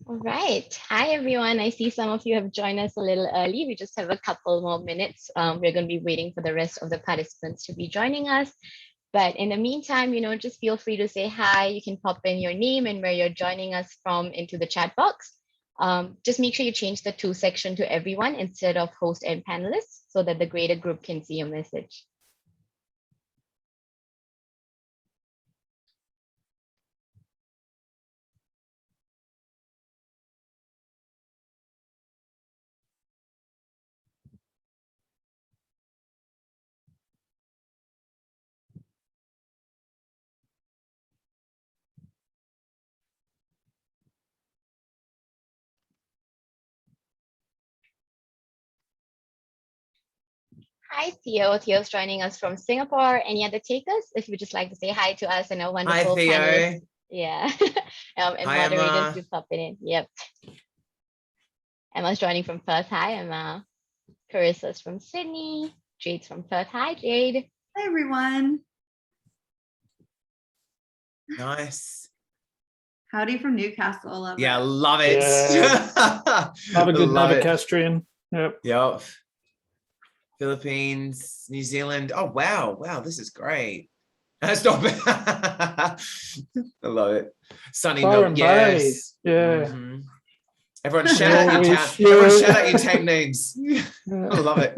All right. Hi, everyone. I see some of you have joined us a little early. We just have a couple more minutes. We're going to be waiting for the rest of the participants to be joining us. But in the meantime, just feel free to say hi. You can pop in your name and where you're joining us from into the chat box. Just make sure you change the to section to everyone instead of host and panelists so that the greater group can see your message. Hi, Theo. Theo's joining us from Singapore. Any other takers? If you would just like to say hi to us and our wonderful panelists. Yeah. And Hi, moderators, Emma. do pop it in. Yep. Emma's joining from Perth. Hi, Emma. Carissa's from Sydney. Jade's from Perth. Hi, Jade. Hi, everyone. Nice. Howdy from Newcastle. Love Yeah, it. love it. Yeah. Have a good Novocastrian. Yep. Yep. Philippines, New Zealand. Oh, wow. Wow, this is great. That's not bad. I love it. Sunny Byron Milk. Yes. Bay. Yeah. Mm-hmm. Everyone shout out your town. Everyone shout out your town names. I love it.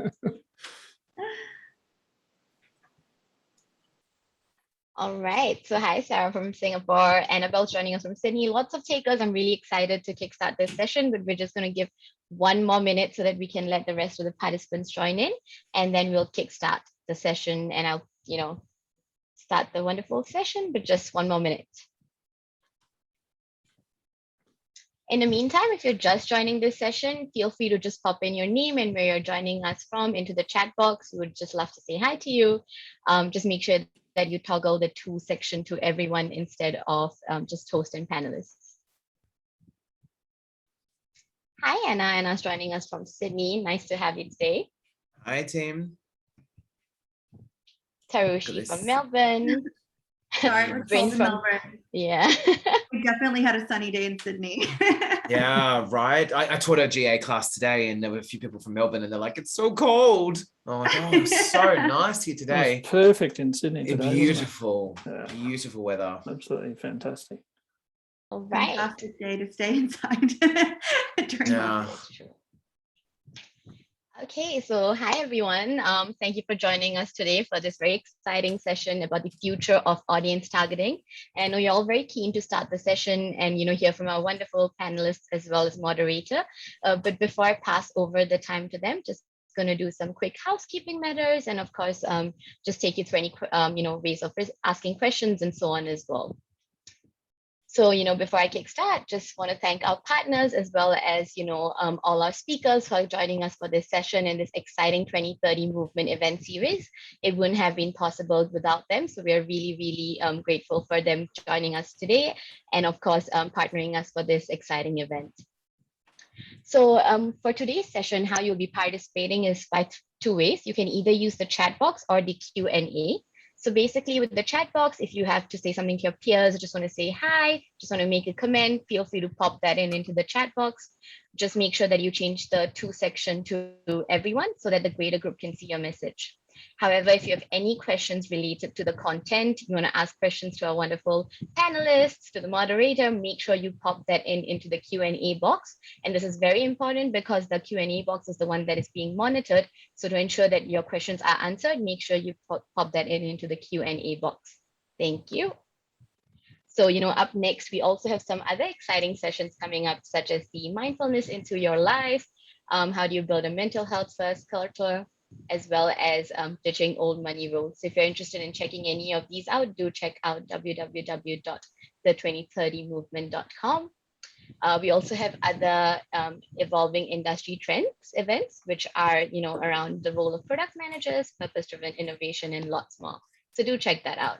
All right. So hi, Sarah from Singapore. Annabelle's joining us from Sydney. Lots of takers. I'm really excited to kickstart this session, but we're just going to give one more minute so that we can let the rest of the participants join in, and then we'll kickstart the session and I'll, start the wonderful session, but just one more minute. In the meantime, if you're just joining this session, feel free to just pop in your name and where you're joining us from into the chat box. We would just love to say hi to you. Just make sure that you toggle the to section to everyone instead of just host and panelists. Hi, Anna. Anna's joining us from Sydney. Nice to have you today. Hi, team. Tarushi from Melbourne. Sorry, we're cold in Melbourne. Yeah. We definitely had a sunny day in Sydney. Yeah, right. I taught a GA class today and there were a few people from Melbourne and they're like, it's so cold. I'm like, oh, it's so nice here today. It was perfect in Sydney today. Beautiful, Yeah. beautiful weather. Absolutely fantastic. All right. Fantastic day to stay inside. Yeah. Okay, so hi everyone. Thank you for joining us today for this very exciting session about the future of audience targeting. And I know you're all very keen to start the session and hear from our wonderful panelists as well as moderator. But before I pass over the time to them, just going to do some quick housekeeping matters and of course just take you through any ways of asking questions and so on as well. So, before I kickstart, just want to thank our partners as well as, all our speakers who are joining us for this session and this exciting 2030 movement event series. It wouldn't have been possible without them. So we are really, really grateful for them joining us today and of course, partnering us for this exciting event. So for today's session, how you'll be participating is by two ways. You can either use the chat box or the Q&A. So basically with the chat box, if you have to say something to your peers, just want to say hi, just want to make a comment, feel free to pop that into the chat box. Just make sure that you change the to section to everyone so that the greater group can see your message. However, if you have any questions related to the content, you want to ask questions to our wonderful panelists, to the moderator, make sure you pop that into the Q&A box. And this is very important because the Q&A box is the one that is being monitored. So to ensure that your questions are answered, make sure you pop that into the Q&A box. Thank you. So, up next, we also have some other exciting sessions coming up, such as the mindfulness into your life, how do you build a mental health first culture, as well as ditching old money rules. So if you're interested in checking any of these out, do check out www.the2030movement.com. We also have other evolving industry trends events, which are around the role of product managers, purpose-driven innovation, and lots more. So do check that out.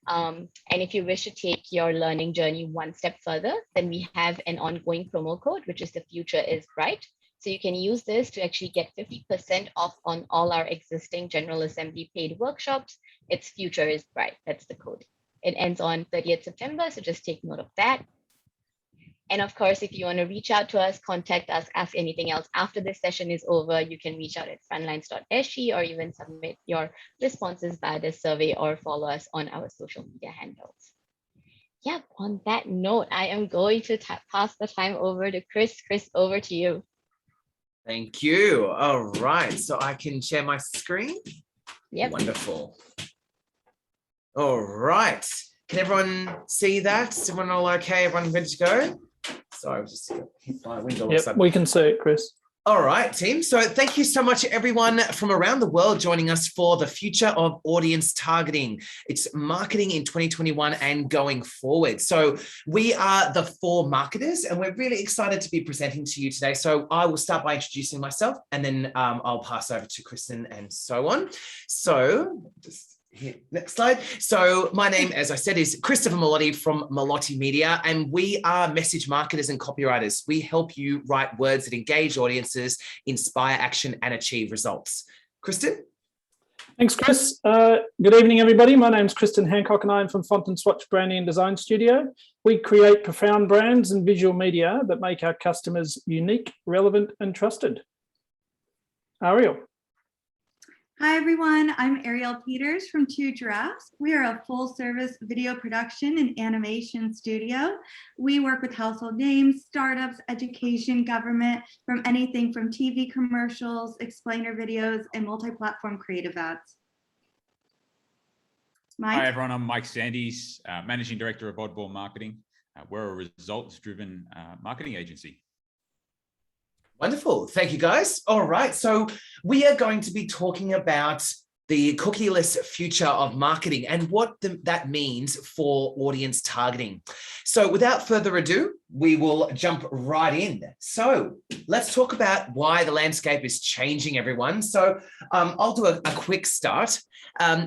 And if you wish to take your learning journey one step further, then we have an ongoing promo code, which is the future is bright. So you can use this to actually get 50% off on all our existing General Assembly paid workshops. It's future is bright. That's the code. It ends on 30th September. So just take note of that. And of course, if you want to reach out to us, contact us, ask anything else after this session is over, you can reach out at frontlines.sg or even submit your responses via the survey or follow us on our social media handles. Yep, on that note, I am going to pass the time over to Chris. Chris, over to you. Thank you. All right, so I can share my screen. Yep. Wonderful. All right. Can everyone see that? Is everyone all okay? Everyone ready to go? Sorry, I just hit my window. Yep, we can see it, Chris. All right, team. So thank you so much, everyone from around the world joining us for the future of audience targeting. It's marketing in 2021 and going forward. So we are the 4Marketers, and we're really excited to be presenting to you today. So I will start by introducing myself, and then I'll pass over to Kristin and so on. So just hit next slide. So my name, as I said, is Melotti Melotti from Melotti Media, and we are message marketers and copywriters. We help you write words that engage audiences, inspire action, and achieve results. Kristin? Thanks, Chris. Good evening, everybody. My name's Kristin Hancock, and I'm from Font Swatch Branding and Design Studio. We create profound brands and visual media that make our customers unique, relevant, and trusted. Arielle. Hi, everyone. I'm Arielle Peters from Giraffes. We are a full-service video production and animation studio. We work with household names, startups, education, government, from anything from TV commercials, explainer videos, and multi-platform creative ads. Mike? Hi, everyone. I'm Mike Sandys, Managing Director of Oddball Marketing. We're a results-driven marketing agency. Wonderful. Thank you, guys. All right. So we are going to be talking about the cookieless future of marketing and what that means for audience targeting. So without further ado, we will jump right in. So let's talk about why the landscape is changing, everyone. So I'll do a quick start.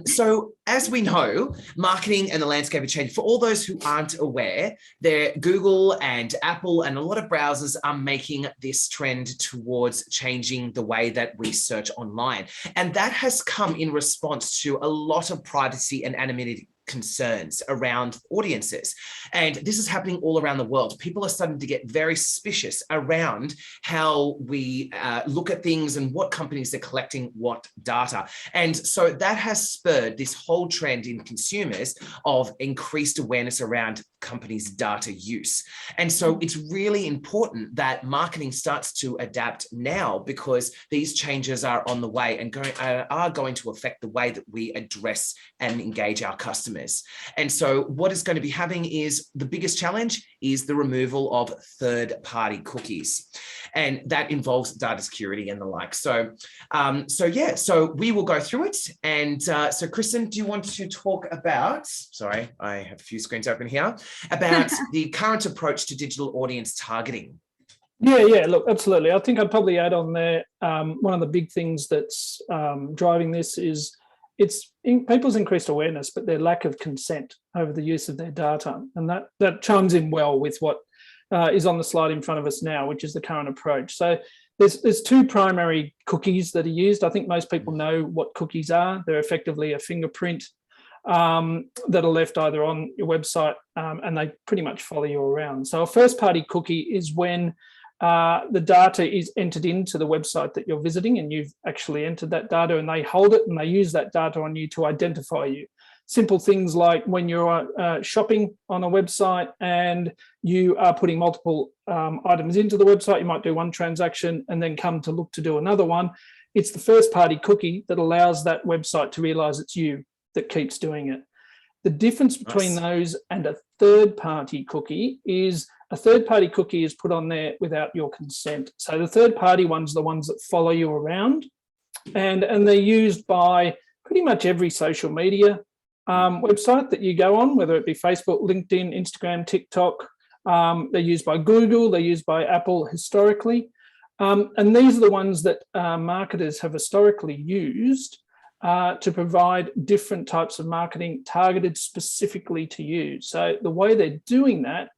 So as we know, marketing and the landscape are changing. For all those who aren't aware, Google and Apple and a lot of browsers are making this trend towards changing the way that we search online. And that has come in response to a lot of privacy and anonymity concerns around audiences. And this is happening all around the world. People are starting to get very suspicious around how we look at things and what companies are collecting what data. And so that has spurred this whole trend in consumers of increased awareness around companies' data use. And so it's really important that marketing starts to adapt now, because these changes are on the way and are going to affect the way that we address and engage our customers. And so what is going to be happening is the biggest challenge is the removal of third-party cookies. And that involves data security and the like. So we will go through it. And so Kristin, do you want to talk about, sorry, I have a few screens open here, about the current approach to digital audience targeting? Yeah, look, absolutely. I think I'd probably add on there, one of the big things that's driving this is it's people's increased awareness, but their lack of consent over the use of their data. And that chimes in well with what is on the slide in front of us now, which is the current approach. So there's two primary cookies that are used. I think most people know what cookies are. They're effectively a fingerprint that are left either on your website and they pretty much follow you around. So a first-party cookie is when the data is entered into the website that you're visiting, and you've actually entered that data, and they hold it and they use that data on you to identify you. Simple things like when you're shopping on a website and you are putting multiple items into the website, you might do one transaction and then come to look to do another one. It's the first party cookie that allows that website to realize it's you that keeps doing it. The difference between those and a third party cookie is a third party cookie is put on there without your consent. So the third party ones are the ones that follow you around, and they're used by pretty much every social media website that you go on, whether it be Facebook, LinkedIn, Instagram, TikTok. They're used by Google, they're used by Apple historically. And these are the ones that marketers have historically used to provide different types of marketing targeted specifically to you. So the way they're doing that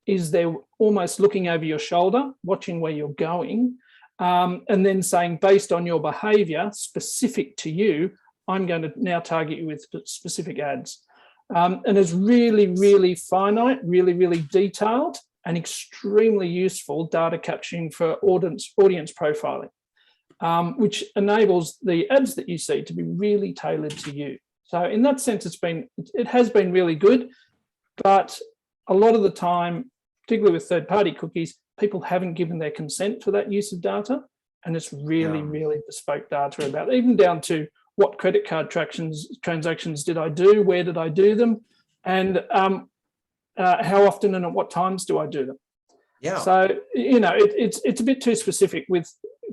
is they're almost looking over your shoulder, watching where you're going, and then saying, based on your behavior specific to you, I'm going to now target you with specific ads. And it's really, really finite, really, really detailed. and extremely useful data capturing for audience profiling, which enables the ads that you see to be really tailored to you. So in that sense, it has been really good, but a lot of the time, particularly with third-party cookies, people haven't given their consent for that use of data, and it's really, really bespoke data about, even down to what credit card transactions did I do, where did I do them, and how often and at what times do I do them. Yeah. So, it's a bit too specific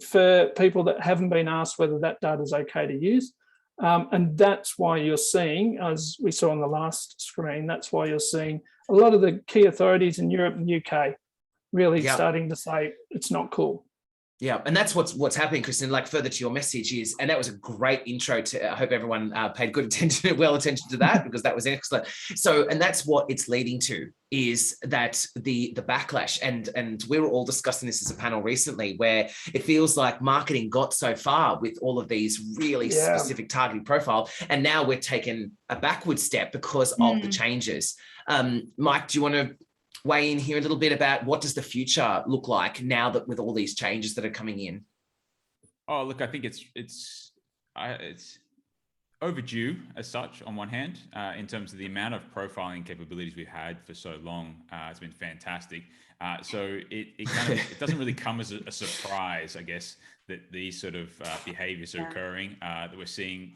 for people that haven't been asked whether that data is okay to use. And that's why you're seeing, as we saw on the last screen, that's why you're seeing a lot of the key authorities in Europe and UK really starting to say it's not cool. Yeah, and that's what's happening, Kristin. Like, further to your message is, and that was a great intro to. I hope everyone paid good attention to that, because that was excellent. So, and that's what it's leading to, is that the backlash, and we were all discussing this as a panel recently, where it feels like marketing got so far with all of these really specific targeting profile, and now we're taking a backward step because of the changes. Mike, do you want to weigh in here a little bit about what does the future look like now that with all these changes that are coming in? Oh, look, I think it's overdue as such on one hand, in terms of the amount of profiling capabilities we've had for so long. It's been fantastic. So it doesn't really come as a surprise, I guess, that these sort of behaviors are occurring, that we're seeing,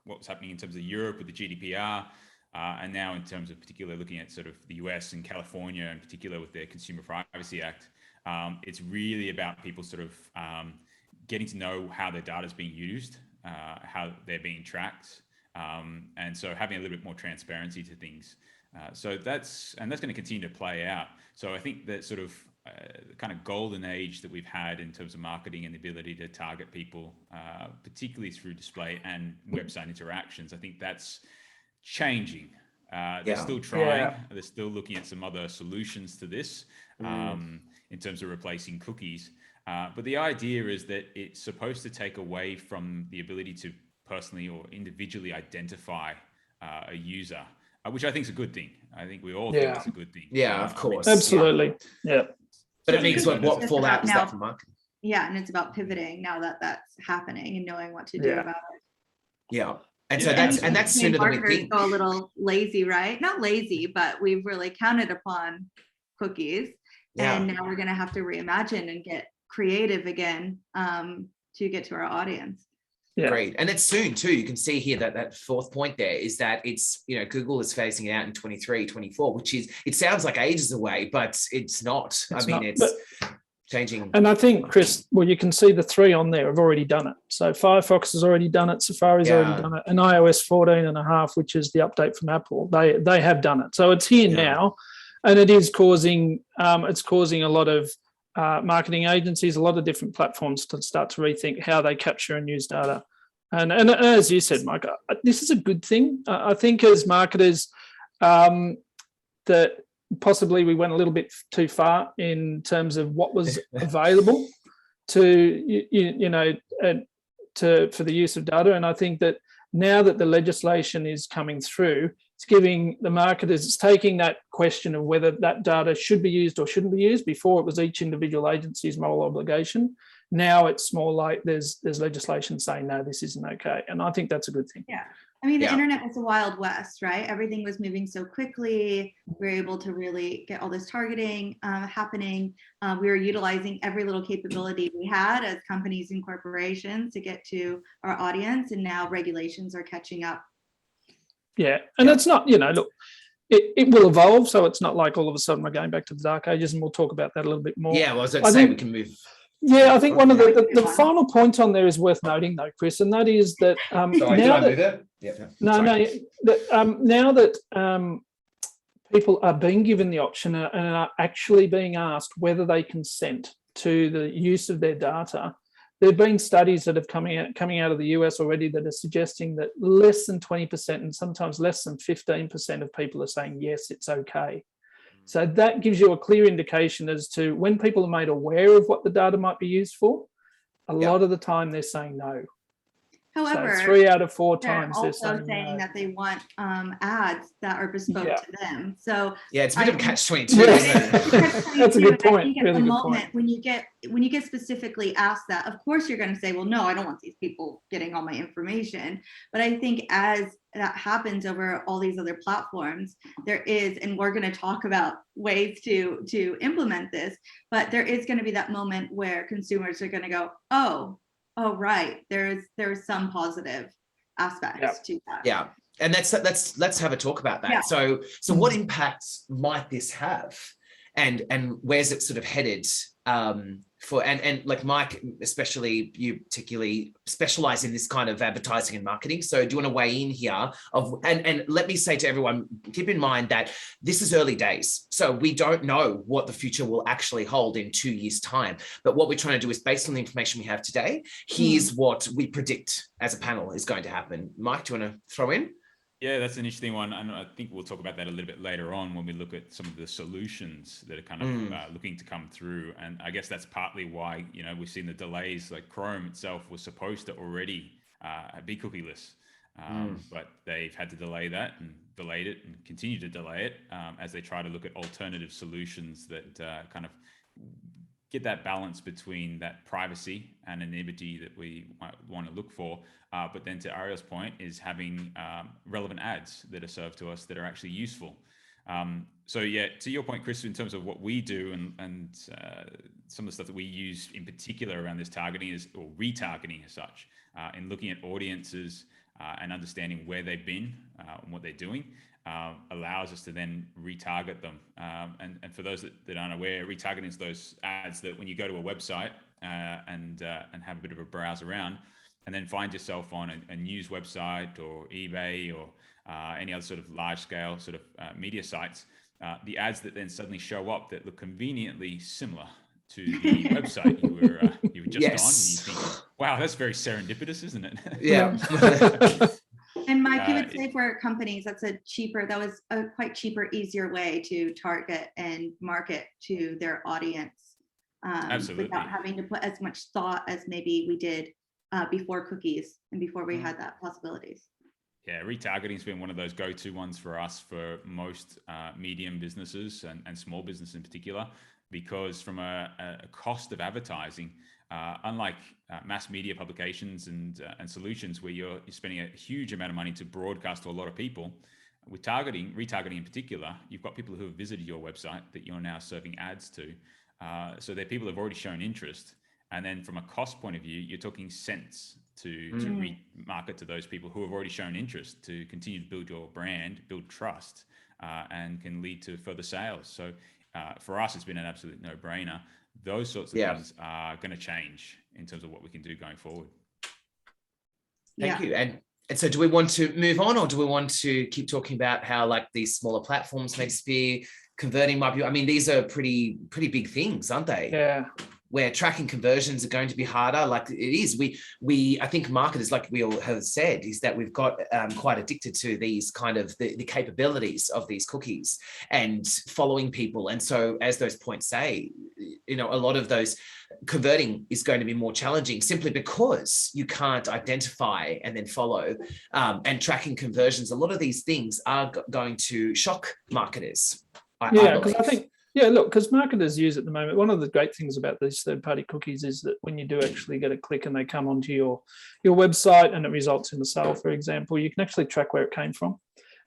what's happening in terms of Europe with the GDPR, and now in terms of particularly looking at sort of the US and California in particular with their Consumer Privacy Act. It's really about people sort of getting to know how their data is being used, how they're being tracked, and so having a little bit more transparency to things. So that's going to continue to play out. So I think that sort of kind of golden age that we've had in terms of marketing and the ability to target people, particularly through display and website interactions, I think that's changing. They're still trying. They're still looking at some other solutions to this, in terms of replacing cookies. But the idea is that it's supposed to take away from the ability to personally or individually identify a user, which I think is a good thing. I think we all think it's a good thing. Yeah, of course. Absolutely. Yeah. But it means what fallout is that for marketing? Yeah, and it's about pivoting now that that's happening and knowing what to do about it. Yeah. And so that's sooner than we think. Go a little lazy, right? Not lazy, but we've really counted upon cookies, and now we're going to have to reimagine and get creative again to get to our audience. Yeah. Great. And it's soon too. You can see here that fourth point there is that it's, Google is phasing it out in 23, 24, which is, it sounds like ages away, but it's not. It's changing. And I think, Chris, well, you can see the three on there have already done it. So Firefox has already done it, Safari's already done it, and iOS 14.5, which is the update from Apple, they have done it. So it's here now, and it is causing a lot of marketing agencies, a lot of different platforms to start to rethink how they capture and use data. And as you said, Mike, this is a good thing. I think as marketers, that possibly we went a little bit too far in terms of what was available for the use of data. And I think that now that the legislation is coming through, it's giving the marketers, it's taking that question of whether that data should be used or shouldn't be used. Before it was each individual agency's moral obligation. Now it's more like there's legislation saying, no, this isn't okay. And I think that's a good thing. Yeah. I mean, the internet was a wild west, right? Everything was moving so quickly. We were able to really get all this targeting happening. We were utilizing every little capability we had as companies and corporations to get to our audience. And now regulations are catching up. Yeah. And it's not, look, it will evolve. So it's not like all of a sudden we're going back to the dark ages, and we'll talk about that a little bit more. Yeah, well, I was going to say we can move. Yeah, I think one of the final points on there is worth noting, though, Chris, and that is that now that people are being given the option and are actually being asked whether they consent to the use of their data, there have been studies that have coming out of the US already that are suggesting that less than 20% and sometimes less than 15% of people are saying, yes, it's okay. So that gives you a clear indication as to when people are made aware of what the data might be used for, a lot of the time they're saying no. However, so 3 out of 4 they're times they're also saying no. that they want ads that are bespoke Yeah. to them. So Yeah, it's a bit of a think- catch-22, Yeah. isn't it? That's a good I point. think at Really the good moment, point. when you get specifically asked that, of course you're going to say, well, no, I don't want these people getting all my information. But I think as that happens over all these other platforms, there is, and we're going to talk about ways to implement this, but there is going to be that moment where consumers are going to go, oh, right, there's some positive aspects to that. Yeah. And let's have a talk about that. Yeah. So what impacts might this have, and where's it sort of headed? For and like Mike, especially you particularly specialize in this kind of advertising and marketing. So do you want to weigh in here and let me say to everyone, keep in mind that this is early days. So we don't know what the future will actually hold in 2 years' time. But what we're trying to do is, based on the information we have today, here's what we predict as a panel is going to happen. Mike, do you want to throw in? Yeah, that's an interesting one. And I think we'll talk about that a little bit later on when we look at some of the solutions that are kind of looking to come through. And I guess that's partly why, we've seen the delays. Like Chrome itself was supposed to already be cookieless, but they've had to delay that and delayed it and continue to delay it as they try to look at alternative solutions that kind of get that balance between that privacy and anonymity that we might want to look for. But then to Arielle's point is having relevant ads that are served to us that are actually useful. So yeah, to your point, Chris, in terms of what we do and some of the stuff that we use in particular around this targeting or retargeting as such, in looking at audiences and understanding where they've been and what they're doing, allows us to then retarget them. And for those that aren't aware, retargeting is those ads that when you go to a website and have a bit of a browse around, and then find yourself on a news website or eBay or any other sort of large scale sort of media sites, the ads that then suddenly show up that look conveniently similar to the website you were just on, and you think, wow, that's very serendipitous, isn't it? Yeah. And Mike, you would say for companies, that was a quite cheaper, easier way to target and market to their audience. Absolutely. Without having to put as much thought as maybe we did before cookies and before we had that possibilities. Yeah, retargeting has been one of those go-to ones for us for most medium businesses and small business in particular, because from a cost of advertising, unlike mass media publications and solutions where you're spending a huge amount of money to broadcast to a lot of people, with retargeting in particular, you've got people who have visited your website that you're now serving ads to. So they're people who have already shown interest. And then from a cost point of view, you're talking cents to remarket to those people who have already shown interest to continue to build your brand, build trust, and can lead to further sales. So for us, it's been an absolute no-brainer. Those sorts of things are going to change in terms of what we can do going forward. Thank you. And so do we want to move on, or do we want to keep talking about how like these smaller platforms may be converting might be? I mean, these are pretty big things, aren't they? Yeah. Where tracking conversions are going to be harder. Like it is, I think marketers, like we all have said, is that we've got quite addicted to these kind of the capabilities of these cookies and following people. And so as those points say, a lot of those converting is going to be more challenging simply because you can't identify and then follow, and tracking conversions. A lot of these things are going to shock marketers. Because I think, because marketers use at the moment, one of the great things about these third-party cookies is that when you do actually get a click and they come onto your website and it results in a sale, for example, you can actually track where it came from.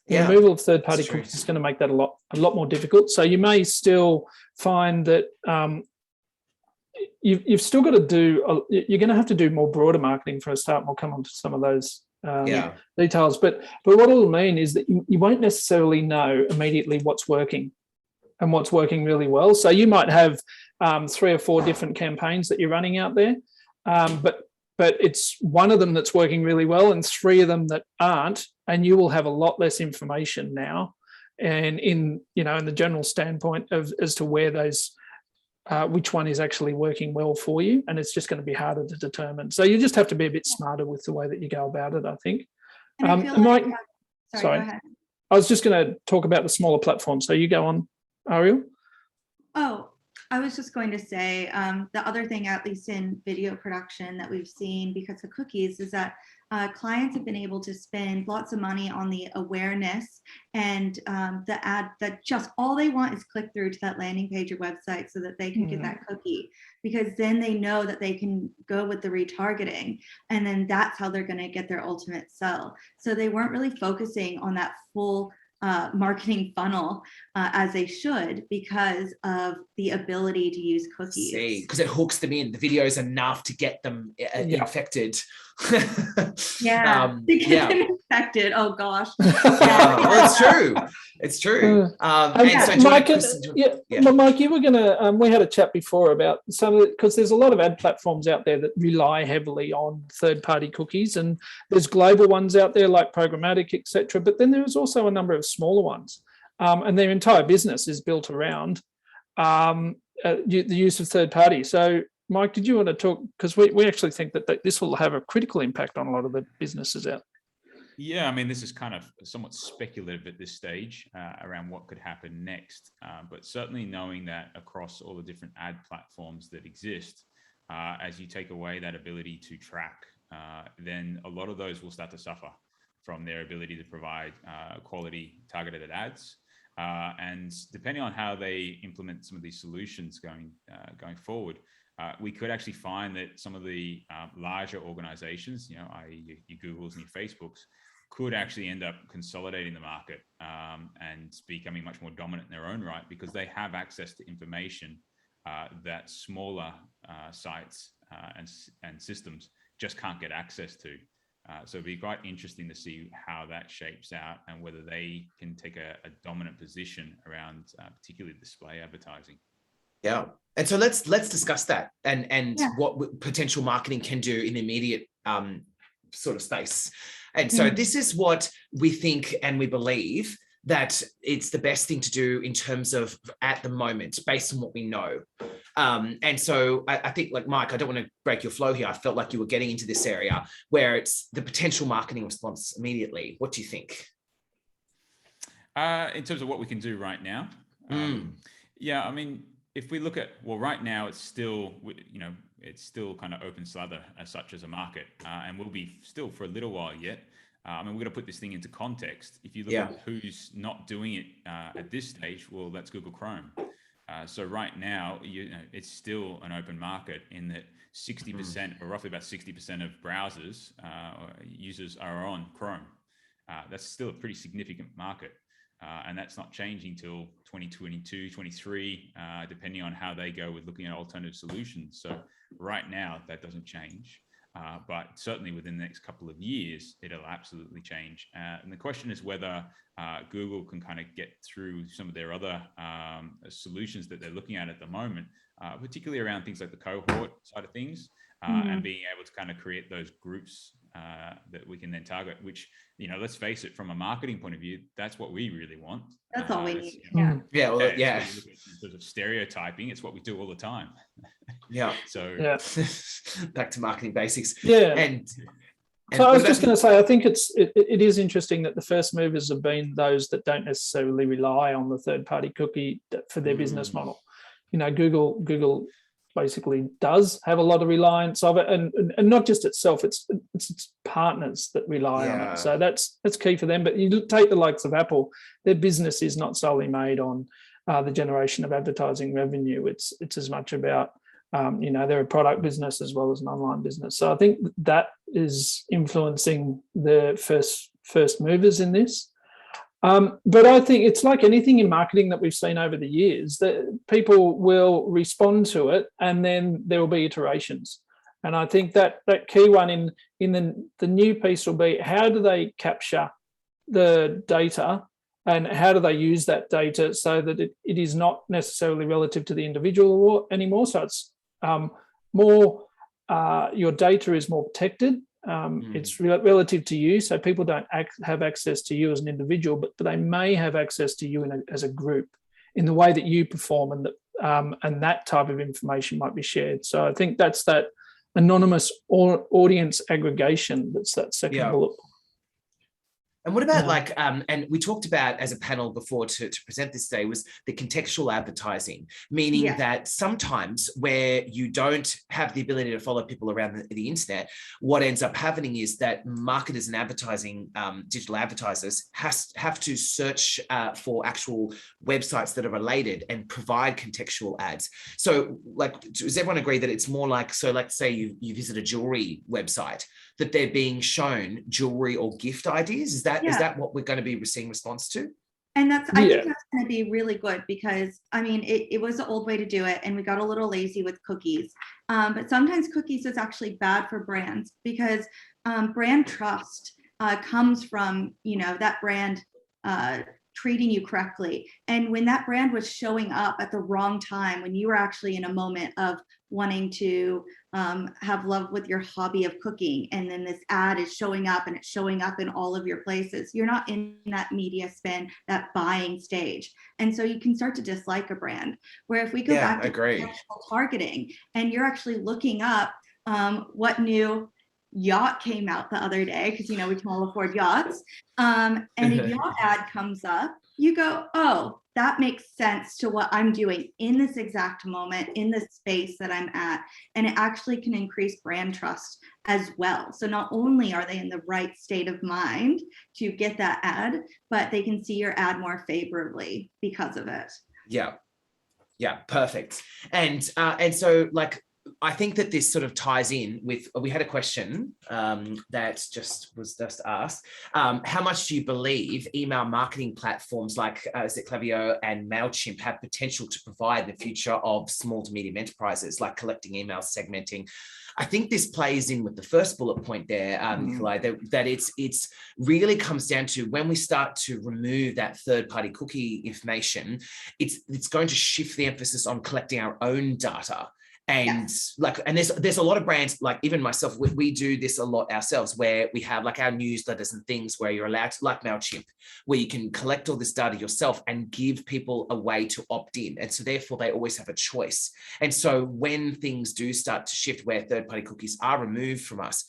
The removal of third-party cookies is going to make that a lot more difficult. So you may still find that you've still got to do, you're going to have to do more broader marketing for a start, and we'll come on to some of those details. But what it'll mean is that you won't necessarily know immediately what's working and what's working really well. So you might have 3 or 4 different campaigns that you're running out there, but it's one of them that's working really well and 3 of them that aren't, and you will have a lot less information now, and in the general standpoint as to where those which one is actually working well for you, and it's just going to be harder to determine. So you just have to be a bit smarter with the way that you go about it, I think. And I feel like, sorry, go ahead. I was just going to talk about the smaller platforms. So you go on, Arielle. Oh, I was just going to say the other thing, at least in video production, that we've seen because of cookies is that clients have been able to spend lots of money on the awareness and the ad that just all they want is click through to that landing page or website so that they can get that cookie, because then they know that they can go with the retargeting, and then that's how they're going to get their ultimate sell. So they weren't really focusing on that full marketing funnel as they should because of the ability to use cookies. Because it hooks them in. The video is enough to get them infected. Yeah. Infected. Oh gosh. Well, it's true. It's true. Mike, Mike, you were gonna. We had a chat before about some of it, because there's a lot of ad platforms out there that rely heavily on third-party cookies, and there's global ones out there like Programmatic, etc. But then there's also a number of smaller ones, and their entire business is built around the use of third party. So, Mike, did you want to talk? Because we actually think that this will have a critical impact on a lot of the businesses out. Yeah, I mean, this is kind of somewhat speculative at this stage around what could happen next. But certainly knowing that across all the different ad platforms that exist, as you take away that ability to track, then a lot of those will start to suffer from their ability to provide quality targeted ads. And depending on how they implement some of these solutions going forward, we could actually find that some of the larger organizations, i.e. your Googles and your Facebooks, could actually end up consolidating the market and becoming much more dominant in their own right, because they have access to information that smaller sites and systems just can't get access to. So it'd be quite interesting to see how that shapes out and whether they can take a dominant position around particularly display advertising. Yeah. And so let's discuss that and what potential marketing can do in the immediate sort of space. And so this is what we think and we believe that it's the best thing to do in terms of at the moment, based on what we know. And so I think, like, Mike, I don't want to break your flow here. I felt like you were getting into this area where it's the potential marketing response immediately. What do you think? In terms of what we can do right now? Yeah, I mean, if we look at, right now it's still, it's still kind of open slather as such as a market, and will be still for a little while yet. I mean, we're going to put this thing into context. If you look at who's not doing it at this stage, well, that's Google Chrome. So right now, it's still an open market in that 60% or roughly about 60% of browsers users are on Chrome. That's still a pretty significant market. And that's not changing till 2022, 23, depending on how they go with looking at alternative solutions. So right now, that doesn't change. But certainly within the next couple of years, it'll absolutely change. And the question is whether Google can kind of get through some of their other solutions that they're looking at the moment, particularly around things like the cohort side of things, and being able to kind of create those groups that we can then target, which, let's face it, from a marketing point of view, that's what we really want. That's all we need. In terms of stereotyping, it's what we do all the time. So back to marketing basics. And so I was just going to say, I think it is interesting that the first movers have been those that don't necessarily rely on the third-party cookie for their business model. Google basically does have a lot of reliance of it, and not just itself, it's its partners that rely on it. So that's key for them. But you take the likes of Apple, their business is not solely made on the generation of advertising revenue. It's as much about they're a product business as well as an online business. So I think that is influencing the first movers in this. But I think it's like anything in marketing that we've seen over the years, that people will respond to it and then there will be iterations. And I think that key one in the new piece will be, how do they capture the data and how do they use that data so that it is not necessarily relative to the individual anymore. So it's more, your data is more protected. It's relative to you, so people don't have access to you as an individual, but they may have access to you as a group in the way that you perform, and that type of information might be shared. So I think that's that anonymous audience aggregation. That's that second bullet. And what about like, and we talked about as a panel before to present this day was the contextual advertising, meaning that sometimes where you don't have the ability to follow people around the internet, what ends up happening is that marketers and advertising, digital advertisers have to search for actual websites that are related and provide contextual ads. So like, does everyone agree that it's more like, so let's say you visit a jewelry website, that they're being shown jewelry or gift ideas? Is that what we're going to be seeing response to? And I think that's going to be really good because, I mean, it was the old way to do it and we got a little lazy with cookies. But sometimes cookies is actually bad for brands because brand trust comes from, that brand treating you correctly. And when that brand was showing up at the wrong time, when you were actually in a moment of wanting to have love with your hobby of cooking, and then this ad is showing up and it's showing up in all of your places, you're not in that media spin, that buying stage. And so you can start to dislike a brand. Where if we go back to contextual targeting and you're actually looking up what new yacht came out the other day, because we can all afford yachts, and a yacht ad comes up, you go, oh, that makes sense to what I'm doing in this exact moment, in the space that I'm at. And it actually can increase brand trust as well. So not only are they in the right state of mind to get that ad, but they can see your ad more favorably because of it. Yeah, perfect. And so like, I think that this sort of ties in with, we had a question that was just asked. How much do you believe email marketing platforms like Klaviyo and MailChimp have potential to provide in the future of small to medium enterprises, like collecting emails, segmenting? I think this plays in with the first bullet point there, Nikolai, that it's really comes down to when we start to remove that third-party cookie information, it's going to shift the emphasis on collecting our own data. And there's a lot of brands, like even myself, we do this a lot ourselves, where we have like our newsletters and things where you're allowed to, like MailChimp, where you can collect all this data yourself and give people a way to opt in. And so therefore they always have a choice. And so when things do start to shift where third-party cookies are removed from us,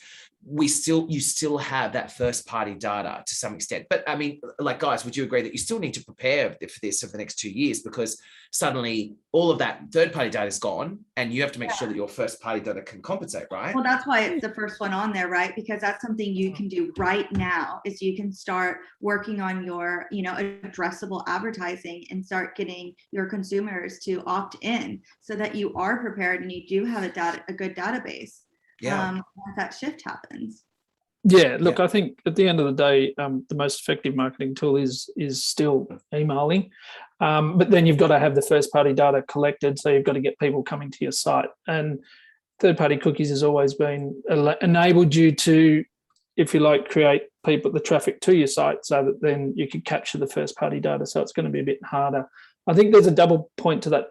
you still have that first party data to some extent. But I mean, like, guys, would you agree that you still need to prepare for this over the next 2 years, because suddenly all of that third party data is gone and you have to make sure that your first party data can compensate, right? Well, that's why it's the first one on there, right? Because that's something you can do right now, is you can start working on your, addressable advertising and start getting your consumers to opt in so that you are prepared and you do have a good database. Once that shift happens. Look, I think at the end of the day, the most effective marketing tool is still emailing, but then you've got to have the first party data collected, so you've got to get people coming to your site. And third party cookies has always been enabled you to, if you like, create the traffic to your site, so that then you can capture the first party data. So it's going to be a bit harder. I think there's a double point to that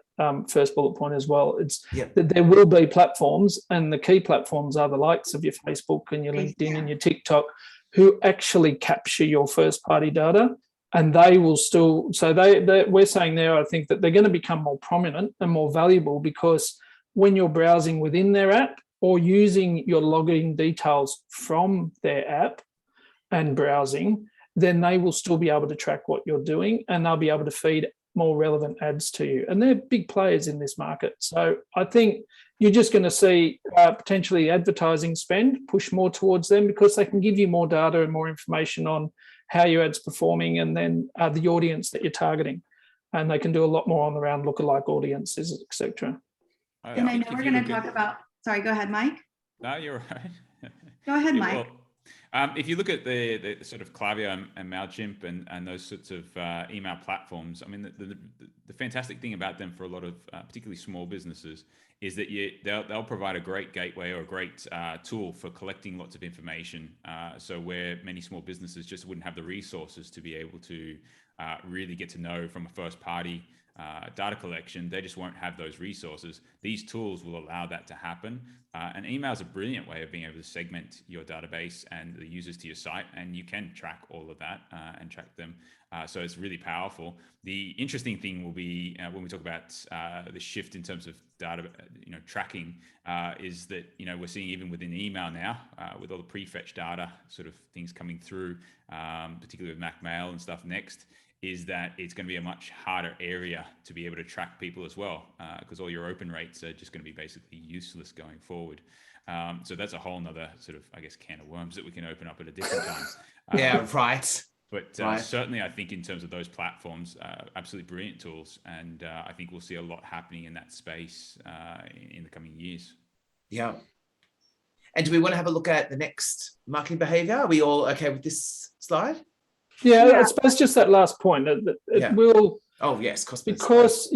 first bullet point as well. It's that there will be platforms, and the key platforms are the likes of your Facebook and your LinkedIn and your TikTok, who actually capture your first party data, and they will still, so we're saying there, I think that they're going to become more prominent and more valuable, because when you're browsing within their app or using your login details from their app and browsing, then they will still be able to track what you're doing, and they'll be able to feed more relevant ads to you. And they're big players in this market. So I think you're just going to see potentially advertising spend push more towards them, because they can give you more data and more information on how your ad's performing, and then the audience that you're targeting. And they can do a lot more on around lookalike audiences, etc. And I know we're going to talk about, sorry, go ahead, Mike. No, you're right. Go ahead, Mike. Well, if you look at the sort of Klaviyo and MailChimp and those sorts of email platforms, I mean, the fantastic thing about them for a lot of particularly small businesses is that they'll provide a great gateway or a great tool for collecting lots of information. So where many small businesses just wouldn't have the resources to be able to really get to know from a first party data collection. They just won't have those resources. These tools will allow that to happen. And email is a brilliant way of being able to segment your database and the users to your site, and you can track all of that and track them. So it's really powerful. The interesting thing will be when we talk about the shift in terms of data, tracking, is that we're seeing even within email now with all the prefetch data sort of things coming through, particularly with Mac Mail and stuff next, is that it's going to be a much harder area to be able to track people as well, because all your open rates are just going to be basically useless going forward. So that's a whole nother sort of, I guess, can of worms that we can open up at a different time. Yeah, right. But certainly, I think in terms of those platforms, absolutely brilliant tools. And I think we'll see a lot happening in that space in the coming years. Yeah. And do we want to have a look at the next marketing behavior? Are we all okay with this slide? Yeah, I suppose just that last point. It will. Oh, yes. Because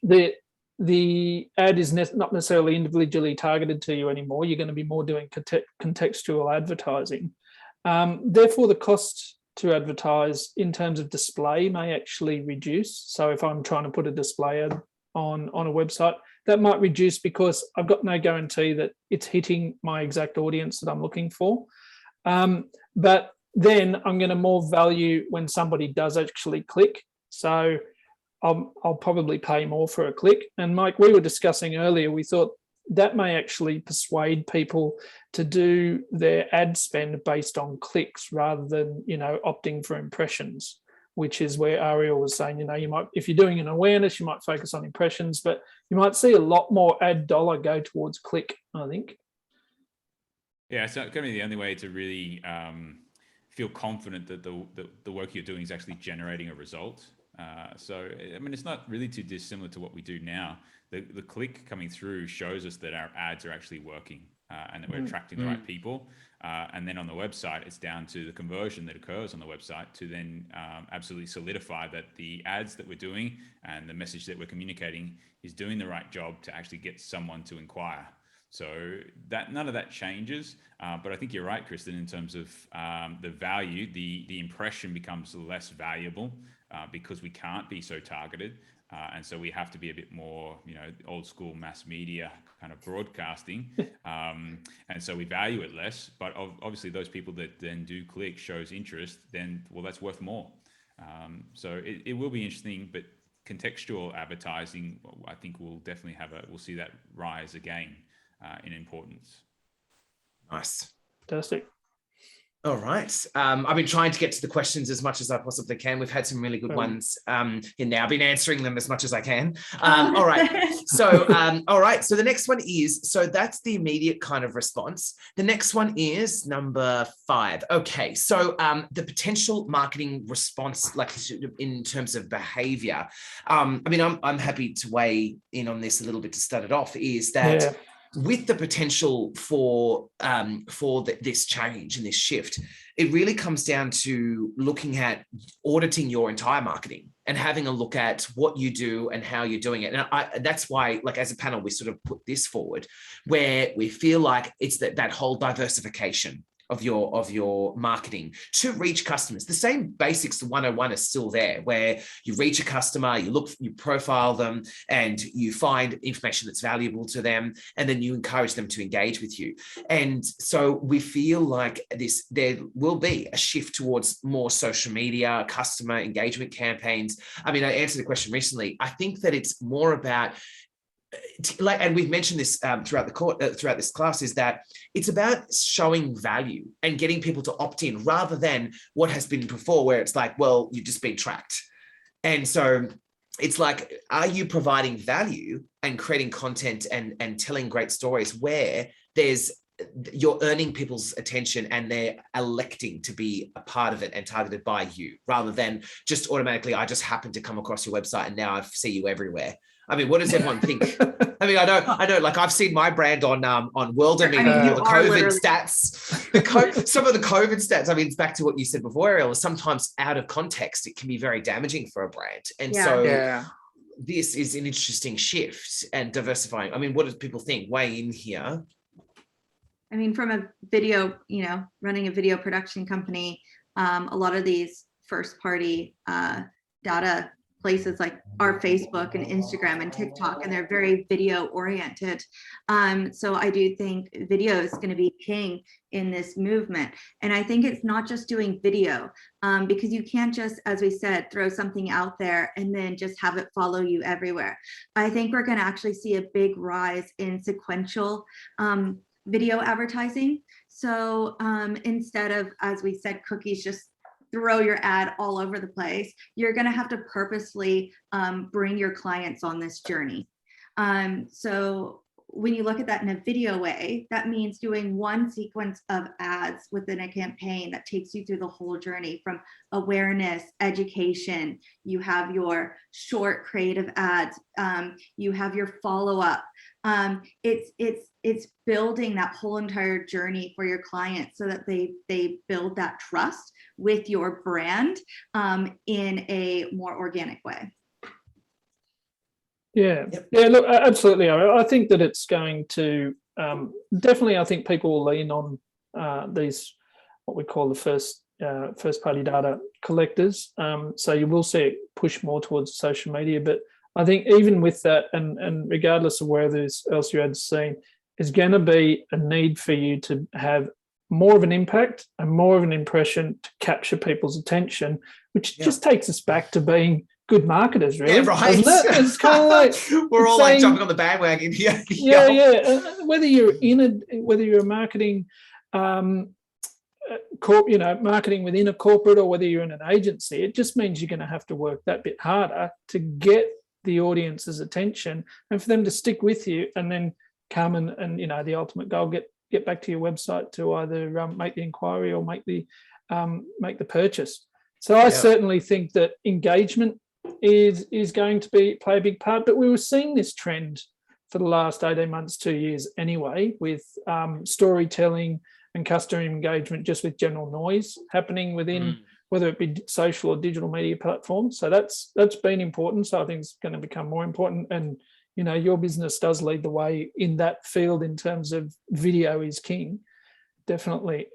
the ad is not necessarily individually targeted to you anymore. You're going to be more doing contextual advertising. Therefore, the cost to advertise in terms of display may actually reduce. So if I'm trying to put a display ad on a website, that might reduce because I've got no guarantee that it's hitting my exact audience that I'm looking for. But then I'm going to more value when somebody does actually click. So I'll probably pay more for a click. And Mike, we were discussing earlier, we thought that may actually persuade people to do their ad spend based on clicks rather than, opting for impressions, which is where Arielle was saying, you might, if you're doing an awareness, you might focus on impressions, but you might see a lot more ad dollar go towards click, I think. Yeah, it's not going to be the only way to really feel confident that the work you're doing is actually generating a result. So, I mean, it's not really too dissimilar to what we do now. The click coming through shows us that our ads are actually working and that we're attracting the right people. And then on the website, it's down to the conversion that occurs on the website to then absolutely solidify that the ads that we're doing and the message that we're communicating is doing the right job to actually get someone to inquire. So that none of that changes, but I think you're right, Kristin, in terms of the value, the impression becomes less valuable because we can't be so targeted. And so we have to be a bit more, old school mass media kind of broadcasting. And so we value it less, but obviously those people that then do click shows interest, then, well, that's worth more. So it will be interesting, but contextual advertising, I think we'll definitely we'll see that rise again in importance. Nice. Fantastic. All right. I've been trying to get to the questions as much as I possibly can. We've had some really good ones in there. I've been answering them as much as I can. All right. So, So the next one is, so that's the immediate kind of response. The next one is number 5. Okay. So the potential marketing response, like in terms of behavior, I mean, I'm happy to weigh in on this a little bit to start it off, is that with the potential for this change and this shift, it really comes down to looking at auditing your entire marketing and having a look at what you do and how you're doing it. And that's why, like, as a panel, we sort of put this forward, where we feel like it's that whole diversification of your marketing to reach customers. The same basics, the 101 is still there, where you reach a customer, you profile them, and you find information that's valuable to them, and then you encourage them to engage with you. And so we feel like there will be a shift towards more social media, customer engagement campaigns. I mean, I answered the question recently. I think that it's more about, and we've mentioned this throughout this class, is that it's about showing value and getting people to opt in, rather than what has been before, where it's like, well, you've just been tracked. And so it's like, are you providing value and creating content and telling great stories where you're earning people's attention and they're electing to be a part of it and targeted by you, rather than just automatically, I just happened to come across your website and now I see you everywhere. I mean, what does everyone think? I mean, I know. Like, I've seen my brand on World of Media, the COVID stats, some of the COVID stats. I mean, it's back to what you said before, Arielle. Sometimes out of context, it can be very damaging for a brand. And this is an interesting shift and diversifying. I mean, what do people think? Weigh in here. I mean, from a video, running a video production company, a lot of these first party data places like our Facebook and Instagram and TikTok, and they're very video oriented. So I do think video is going to be king in this movement. And I think it's not just doing video, because you can't just, as we said, throw something out there and then just have it follow you everywhere. I think we're going to actually see a big rise in sequential video advertising. So instead of, as we said, cookies just throw your ad all over the place, you're going to have to purposely bring your clients on this journey. So when you look at that in a video way, that means doing one sequence of ads within a campaign that takes you through the whole journey, from awareness, education. You have your short creative ads. You have your follow-up. It's building that whole entire journey for your clients so that they build that trust with your brand in a more organic way. Yeah, yeah. Look, absolutely. I think that it's going to definitely. I think people will lean on these, what we call the first-party data collectors. So you will see it push more towards social media. But I think even with that, and regardless of where else you had seen, is going to be a need for you to have more of an impact and more of an impression to capture people's attention, which just takes us back to being good marketers, really. Yeah, right. It's kind of like we're all like jumping on the bandwagon here. Yeah. Whether you're a marketing, marketing within a corporate, or whether you're in an agency, it just means you're going to have to work that bit harder to get the audience's attention and for them to stick with you, and then come and the ultimate goal, get back to your website to either make the inquiry or make the purchase. So I certainly think that engagement is going to play a big part, but we were seeing this trend for the last 18 months, 2 years anyway, with storytelling and customer engagement, just with general noise happening within whether it be social or digital media platforms. So that's been important. So I think it's going to become more important, and your business does lead the way in that field in terms of video is king, definitely.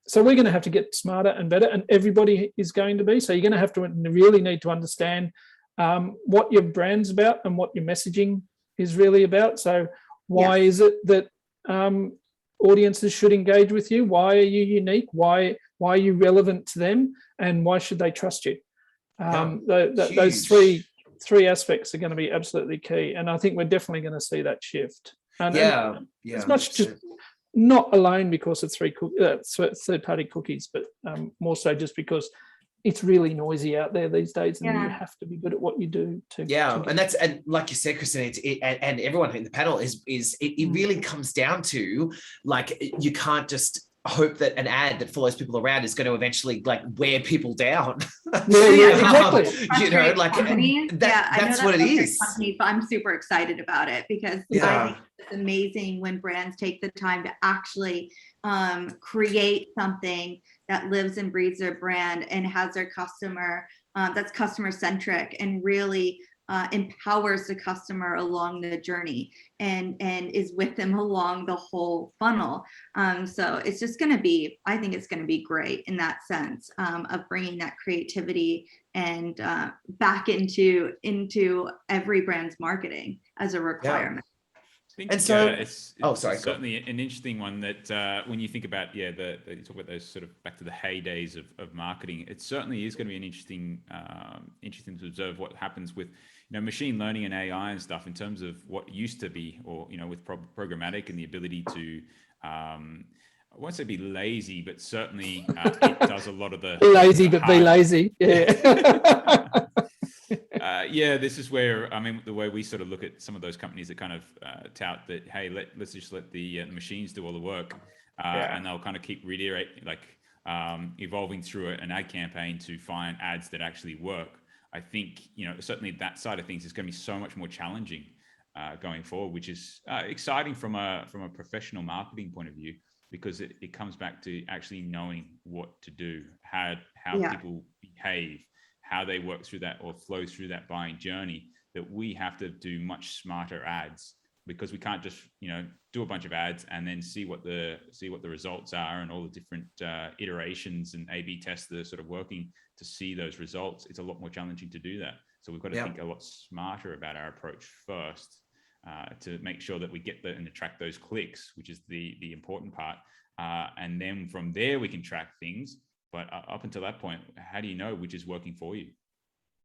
So we're going to have to get smarter and better, and everybody is going to be. So you're going to have to really need to understand what your brand's about and what your messaging is really about. So why is it that audiences should engage with you? Why are you unique? Why are you relevant to them? And why should they trust you? Those three aspects are going to be absolutely key. And I think we're definitely going to see that shift. And as much just not alone because of third-party cookies, but more so just because it's really noisy out there these days, and you have to be good at what you do. And like you said, Kristin, and everyone in the panel it really comes down to, like, you can't just hope that an ad that follows people around is going to eventually wear people down. Exactly. That's what it is. Company, but I'm super excited about it because I think it's amazing when brands take the time to actually create something that lives and breathes their brand and has their customer that's customer centric and really empowers the customer along the journey and is with them along the whole funnel. So it's just going to be, I think it's going to be great in that sense of bringing that creativity and back into every brand's marketing as a requirement. And so it's certainly an interesting one that when you think about, you talk about those sort of back to the heydays of marketing, it certainly is going to be an interesting to observe what happens with, machine learning and AI and stuff in terms of what used to be, or, with programmatic and the ability to, I won't say be lazy, but certainly it does a lot of the lazy, but be lazy. This is where, the way we sort of look at some of those companies that kind of tout that, hey, let's just let the machines do all the work, and they'll kind of keep evolving through an ad campaign to find ads that actually work. I think, certainly that side of things is going to be so much more challenging going forward, which is exciting from a professional marketing point of view, because it comes back to actually knowing what to do, how people behave, how they work through that or flow through that buying journey, that we have to do much smarter ads because we can't just, do a bunch of ads and then see what the results are and all the different iterations and A/B tests that are sort of working to see those results. It's a lot more challenging to do that. So we've got to think a lot smarter about our approach first to make sure that we get and attract those clicks, which is the important part. And then from there, we can track things. But up until that point, how do you know which is working for you?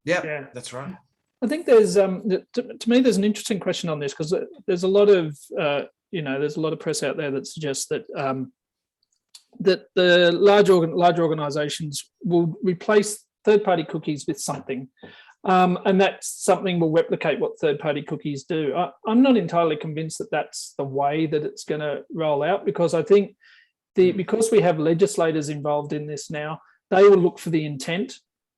Yeah, that's right. I think there's, to me, there's an interesting question on this, because there's a lot of, there's a lot of press out there that suggests that that the large organisations will replace third-party cookies with something, and that something will replicate what third-party cookies do. I'm not entirely convinced that that's the way that it's going to roll out, because I think because we have legislators involved in this now, they will look for the intent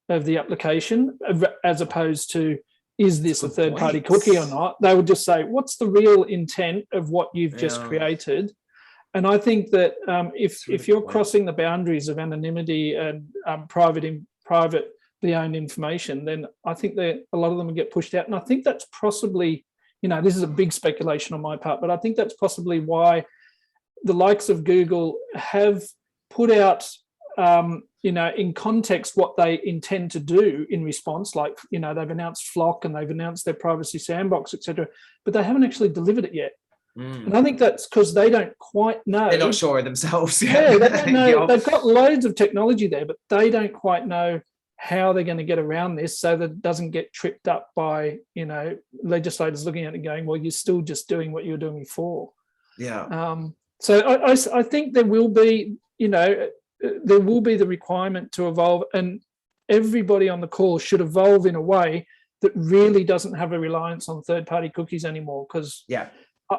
of the application as opposed to, is this a third-party cookie or not? They would just say, what's the real intent of what you've just created? And I think that if you're crossing the boundaries of anonymity and privately owned information, then I think that a lot of them will get pushed out. And I think that's possibly, this is a big speculation on my part, but I think that's possibly why the likes of Google have put out, in context what they intend to do in response. Like, they've announced Flock and they've announced their privacy sandbox, etc., but they haven't actually delivered it yet. And I think that's because they don't quite know. They're not sure of themselves. Yeah, they don't know. They've got loads of technology there, but they don't quite know how they're going to get around this so that it doesn't get tripped up by, legislators looking at it and going, well, you're still just doing what you were doing before. Yeah. So I think there will be, there will be the requirement to evolve, and everybody on the call should evolve in a way that really doesn't have a reliance on third-party cookies anymore, because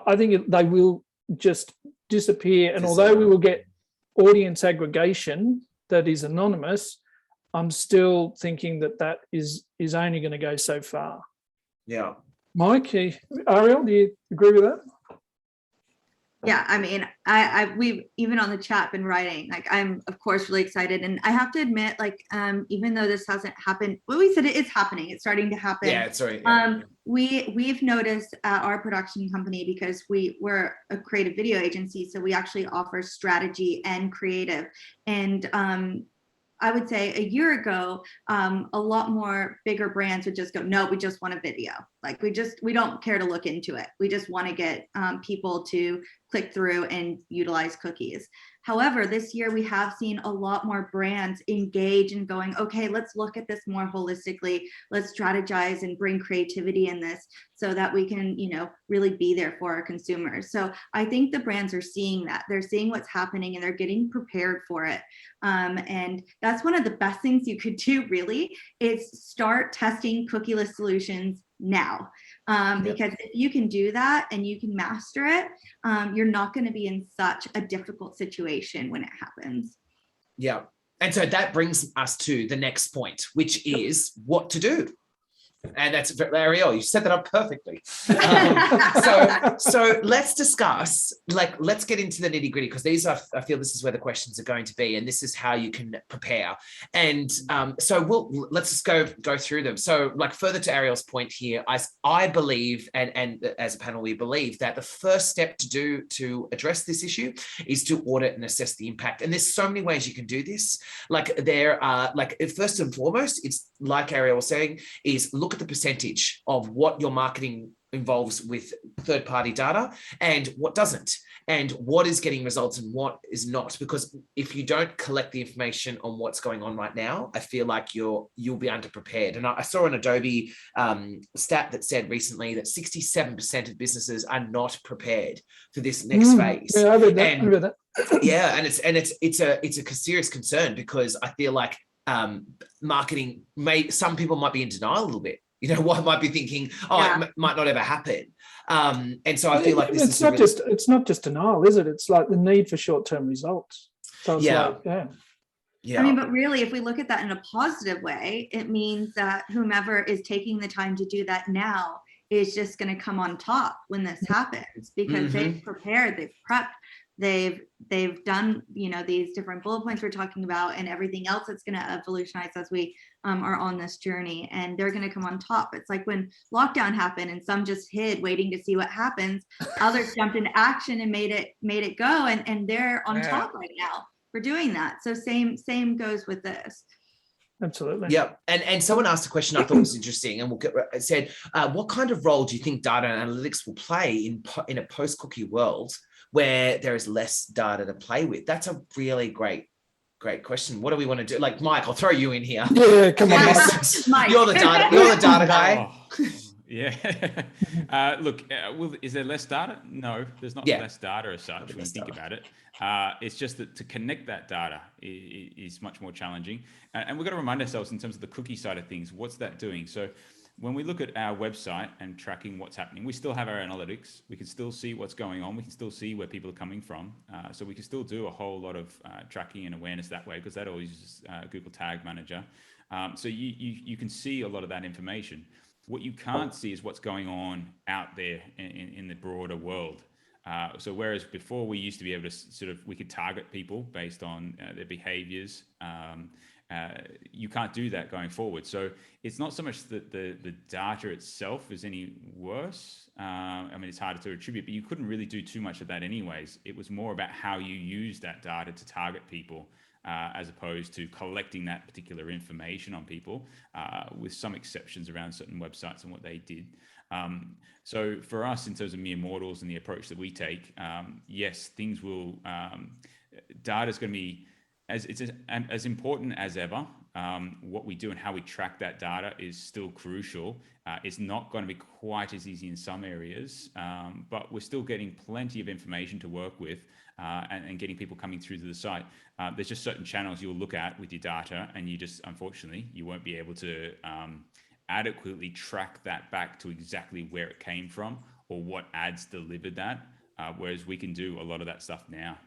I think they will just disappear. And although we will get audience aggregation that is anonymous, I'm still thinking that is only going to go so far. Yeah. Mike, Arielle, do you agree with that? Yeah, I mean, we've even on the chat been writing, like, I'm of course really excited, and I have to admit, like, even though this hasn't happened, well, we said it is happening, it's starting to happen. Yeah, it's right. Yeah. We've noticed at our production company, because we're a creative video agency, so we actually offer strategy and creative, and I would say a year ago, a lot more bigger brands would just go, no, we just want a video. Like, we don't care to look into it. We just want to get people to click through and utilize cookies. However, this year we have seen a lot more brands engage in going, okay, let's look at this more holistically. Let's strategize and bring creativity in this so that we can, really be there for our consumers. So I think the brands are seeing that. They're seeing what's happening and they're getting prepared for it. And that's one of the best things you could do, really, is start testing cookieless solutions now. Because if you can do that and you can master it, you're not going to be in such a difficult situation when it happens. Yeah. And so that brings us to the next point, which is what to do. And that's Arielle, you set that up perfectly. So let's discuss, let's get into the nitty gritty, because I feel this is where the questions are going to be, and this is how you can prepare. And so let's just go through them. So, further to Arielle's point here, I believe, and as a panel, we believe that the first step to address this issue is to audit and assess the impact. And there's so many ways you can do this. First and foremost, it's like Arielle was saying, is look at the percentage of what your marketing involves with third-party data and what doesn't, and what is getting results and what is not. Because if you don't collect the information on what's going on right now, I feel like you'll be underprepared. And I saw an Adobe stat that said recently that 67% of businesses are not prepared for this next phase. Yeah, I read that. Yeah, and it's a serious concern, because I feel like marketing some people might be in denial a little bit. One might be thinking, it might not ever happen. And so I feel like it's not just denial, is it? It's like the need for short-term results. So it's Yeah. I mean, but really, if we look at that in a positive way, it means that whomever is taking the time to do that now is just going to come on top when this happens, because they've prepared, they've prepped, They've done, these different bullet points we're talking about and everything else that's going to evolutionize as we are on this journey, and they're going to come on top. It's like when lockdown happened and some just hid waiting to see what happens. Others jumped into action and made it go, and they're on top right now for doing that. So same goes with this. Absolutely. Yeah, and someone asked a question I thought was interesting, and it said, what kind of role do you think data and analytics will play in a post-cookie world where there is less data to play with? That's a really great question. What do we want to do? Like, Mike, I'll throw you in here. Yeah, come on, Mike. You're the data guy. Oh, yeah. Look, is there less data? No, there's not less data as such when you think about it. It's just that to connect that data is much more challenging. And we've got to remind ourselves in terms of the cookie side of things, what's that doing? So when we look at our website and tracking what's happening, we still have our analytics. We can still see what's going on. We can still see where people are coming from. So we can still do a whole lot of tracking and awareness that way, because that all uses Google Tag Manager. So you can see a lot of that information. What you can't see is what's going on out there in the broader world. So whereas before we used to be able to we could target people based on their behaviors, you can't do that going forward. So it's not so much that the data itself is any worse. I mean, it's harder to attribute, but you couldn't really do too much of that anyways. It was more about how you use that data to target people, as opposed to collecting that particular information on people, with some exceptions around certain websites and what they did. So for us, in terms of mere mortals and the approach that we take, yes, things will, data is going to be as important as ever. What we do and how we track that data is still crucial. It's not going to be quite as easy in some areas, but we're still getting plenty of information to work with, and getting people coming through to the site. There's just certain channels you'll look at with your data, and unfortunately, you won't be able to adequately track that back to exactly where it came from or what ads delivered that, whereas we can do a lot of that stuff now.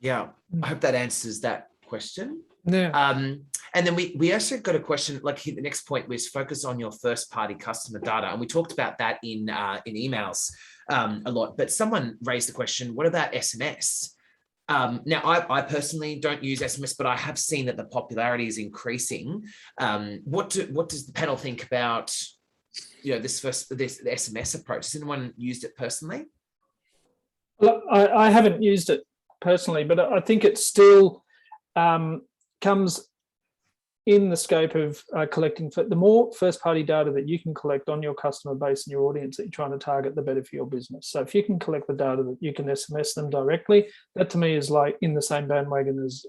Yeah, I hope that answers that question. Yeah. And then we also got a question, like the next point was focus on your first party customer data. And we talked about that in emails a lot, but someone raised the question, what about SMS? Now, I personally don't use SMS, but I have seen that the popularity is increasing. What does the panel think about, this SMS approach? Has anyone used it personally? Well, I haven't used it personally, but I think it still comes in the scope of collecting. The more first-party data that you can collect on your customer base and your audience that you're trying to target, the better for your business. So if you can collect the data that you can SMS them directly, that to me is like in the same bandwagon as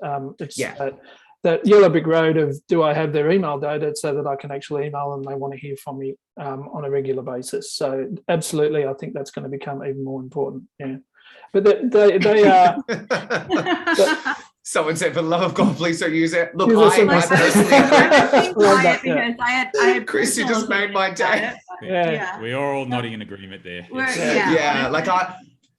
that yellow brick road of, do I have their email data so that I can actually email them, they want to hear from me on a regular basis. So absolutely, I think that's going to become even more important. Yeah. But they are... Someone said, for the love of God, please don't use it. Look, I had Chris, you just made my day. Yeah. We are all nodding in agreement there. Like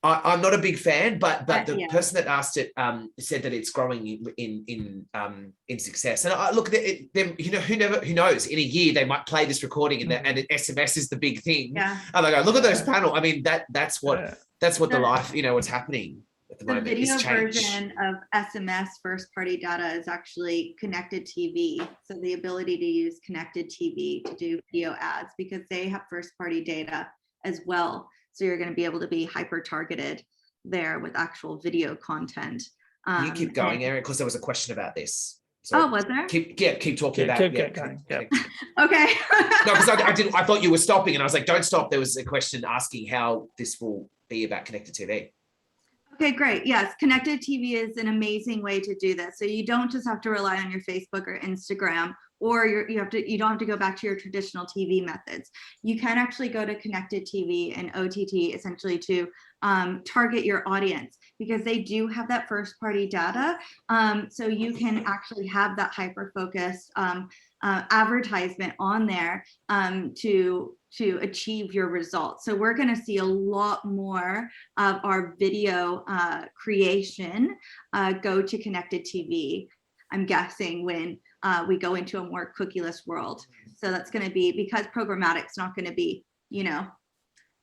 I'm not a big fan, but the person that asked it said that it's growing in success. And look, who knows? In a year they might play this recording and SMS is the big thing. Yeah. And they go, look at those panel. I mean, that's what the life, what's happening at the moment. The video version of SMS first party data is actually connected TV. So the ability to use connected TV to do video ads, because they have first party data as well. So you're going to be able to be hyper targeted there with actual video content. You keep going, Arielle, because there was a question about this. So was there? Keep talking about it. Okay. No, because I thought you were stopping, and I was like, don't stop. There was a question asking how this will be about connected TV. Okay, great. Yes, connected TV is an amazing way to do this. So you don't just have to rely on your Facebook or Instagram, or you don't have to go back to your traditional TV methods. You can actually go to connected TV and OTT essentially to target your audience, because they do have that first party data. So you can actually have that hyper focused advertisement on there to achieve your results. So we're going to see a lot more of our video creation go to connected TV, I'm guessing, when we go into a more cookieless world. So that's going to be, because programmatic's not going to be,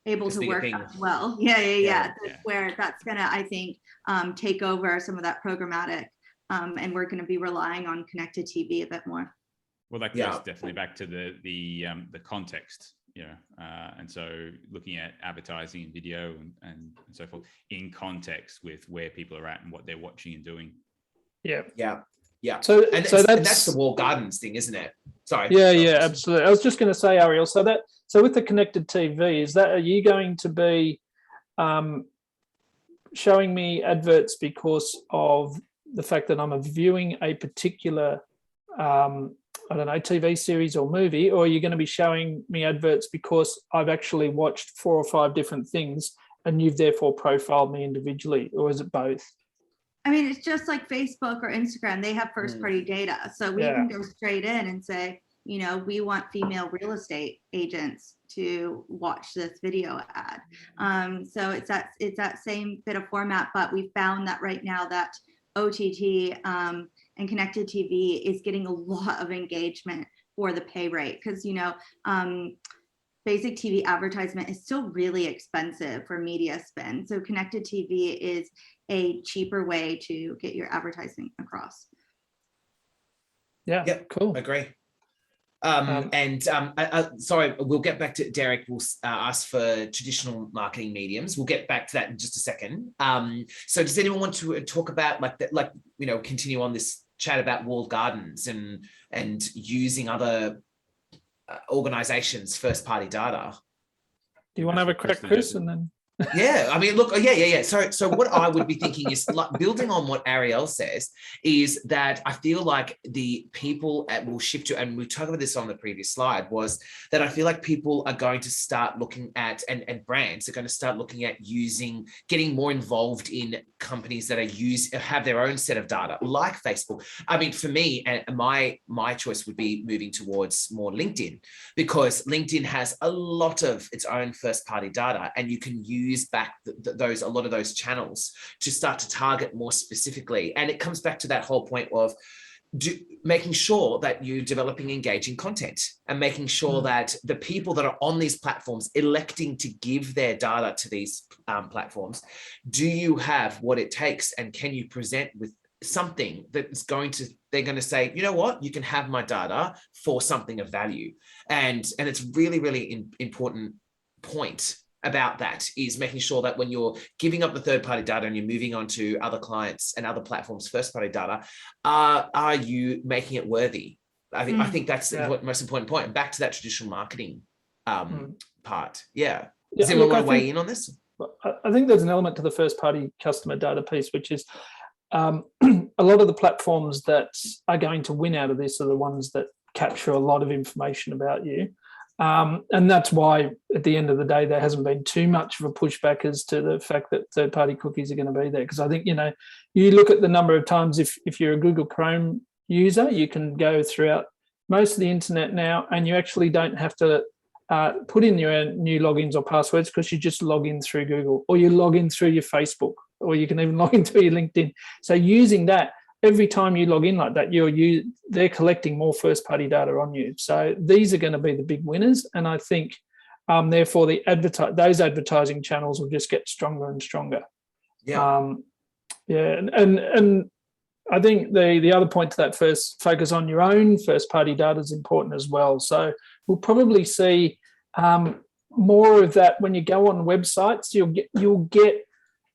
able Just to be a work thing. as well. Yeah. That's Yeah. where that's gonna, I think, take over some of that programmatic, and we're gonna be relying on connected TV a bit more. Well, that goes definitely back to the context, and so looking at advertising and video and so forth in context with where people are at and what they're watching and doing. Yeah. So that's the walled gardens thing, isn't it? Sorry. Yeah, absolutely. I was just going to say, Arielle, so with the connected TV, are you going to be showing me adverts because of the fact that I'm viewing a particular I don't know, TV series or movie, or are you going to be showing me adverts because I've actually watched 4 or 5 different things and you've therefore profiled me individually, or is it both? I mean, it's just like Facebook or Instagram. They have first-party data. So we can go straight in and say, we want female real estate agents to watch this video ad. So it's that same bit of format, but we found that right now that OTT and connected TV is getting a lot of engagement for the pay rate because, basic TV advertisement is still really expensive for media spend. So connected TV is a cheaper way to get your advertising across. Yeah, cool. Agree. Sorry, we'll get back to Derek. We'll ask for traditional marketing mediums. We'll get back to that in just a second. So does anyone want to talk about continue on this chat about walled gardens and using other organizations' first-party data? Do you want to have a crack, Chris, and then? Yeah, I mean, look, yeah. So what I would be thinking is, like, building on what Arielle says, is that I feel like the people will shift to, and we talked about this on the previous slide, was that I feel like people are going to start looking at, and brands are going to start looking at getting more involved in companies that have their own set of data, like Facebook. I mean, for me, and my choice would be moving towards more LinkedIn, because LinkedIn has a lot of its own first-party data, and you can use back a lot of those channels to start to target more specifically. And it comes back to that whole point of making sure that you're developing engaging content and making sure that the people that are on these platforms electing to give their data to these platforms, do you have what it takes, and can you present with something that's they're going to say, you know what, you can have my data for something of value. And it's really, really important point about that is making sure that when you're giving up the third-party data and you're moving on to other clients and other platforms' first-party data, are you making it worthy? I think that's the most important point. And back to that traditional marketing part. Yeah. Does anyone want to weigh in on this? I think there's an element to the first-party customer data piece, which is a lot of the platforms that are going to win out of this are the ones that capture a lot of information about you. And that's why, at the end of the day, there hasn't been too much of a pushback as to the fact that third-party cookies are going to be there. Because I think, you look at the number of times, if you're a Google Chrome user, you can go throughout most of the internet now, and you actually don't have to put in your new logins or passwords, because you just log in through Google, or you log in through your Facebook, or you can even log in through your LinkedIn. So using that, every time you log in like that, they're collecting more first-party data on you. So these are going to be the big winners, and I think therefore those advertising channels will just get stronger and stronger. Yeah, and I think the other point to that, first focus on your own first-party data is important as well. So we'll probably see more of that when you go on websites. You'll get.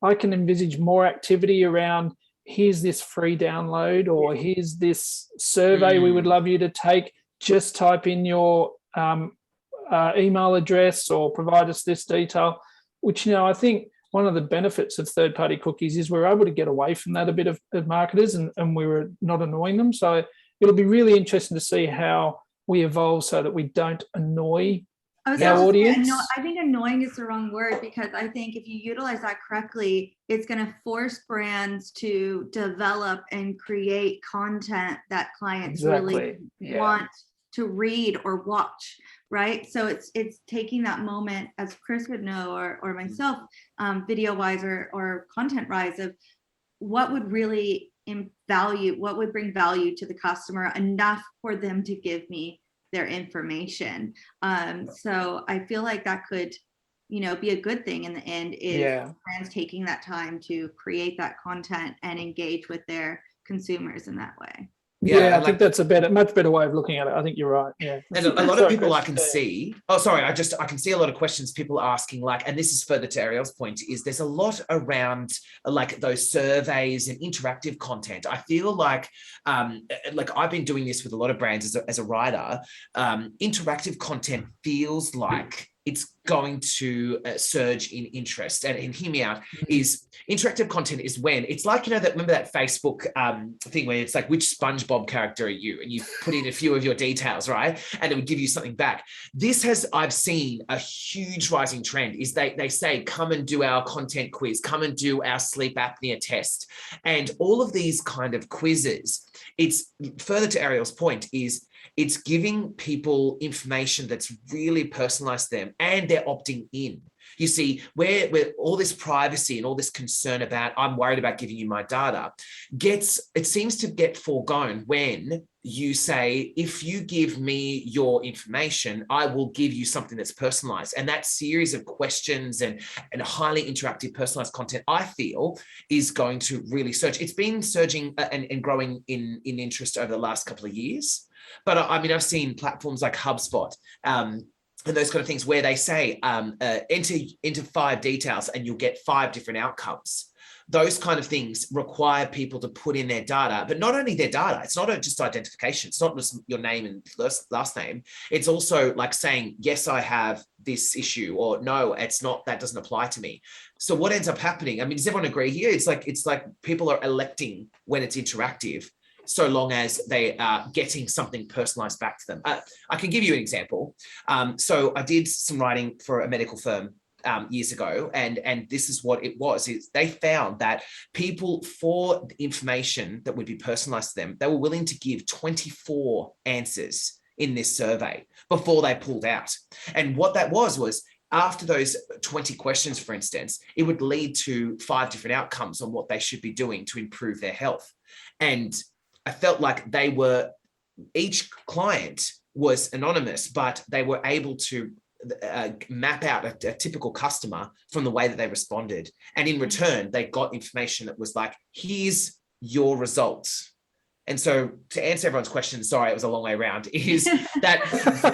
I can envisage more activity around, here's this free download, or here's this survey we would love you to take. Just type in your email address or provide us this detail, which, I think one of the benefits of third-party cookies is we're able to get away from that a bit of marketers, and we were not annoying them. So it'll be really interesting to see how we evolve so that we don't annoy our audience. I think annoying is the wrong word, because I think if you utilize that correctly, it's going to force brands to develop and create content that clients really want to read or watch, right? So it's taking that moment, as Chris would know, or myself, video wise or content wise, of what would really what would bring value to the customer enough for them to give me their information. So I feel like that could be a good thing in the end, is brands taking that time to create that content and engage with their consumers in that way. Yeah, I think that's a much better way of looking at it. I think you're right. Yeah. And a lot of people I can see, I can see a lot of questions people asking, like, and this is further to Arielle's point, is there's a lot around like those surveys and interactive content. I feel like I've been doing this with a lot of brands as a writer. Interactive content feels like it's going to surge in interest. And hear me out, is interactive content is when it's like, remember that Facebook thing where it's like, which SpongeBob character are you? And you put in a few of your details, right? And it would give you something back. I've seen a huge rising trend is they say, come and do our content quiz, come and do our sleep apnea test. And all of these kind of quizzes, it's further to Arielle's point, is it's giving people information that's really personalized to them, and they're opting in. You see, where all this privacy and all this concern about, I'm worried about giving you my data, it seems to get foregone when you say, if you give me your information, I will give you something that's personalized. And that series of questions and highly interactive personalized content, I feel, is going to really surge. It's been surging and growing in interest over the last couple of years. But I've seen platforms like HubSpot and those kind of things where they say, enter 5 details and you'll get 5 different outcomes. Those kind of things require people to put in their data, but not only their data. It's not just identification. It's not just your name and last name. It's also like saying, yes, I have this issue, or no, it's not, that doesn't apply to me. So what ends up happening? Does everyone agree here? It's like people are electing when it's interactive, so long as they are getting something personalized back to them. I can give you an example. So I did some writing for a medical firm years ago, and this is what it was. They found that people, for the information that would be personalized to them, they were willing to give 24 answers in this survey before they pulled out. And what that was after those 20 questions, for instance, it would lead to 5 different outcomes on what they should be doing to improve their health. And I felt like each client was anonymous, but they were able to map out a typical customer from the way that they responded. And in return, they got information that was like, here's your results. And so to answer everyone's question, sorry, it was a long way around, is that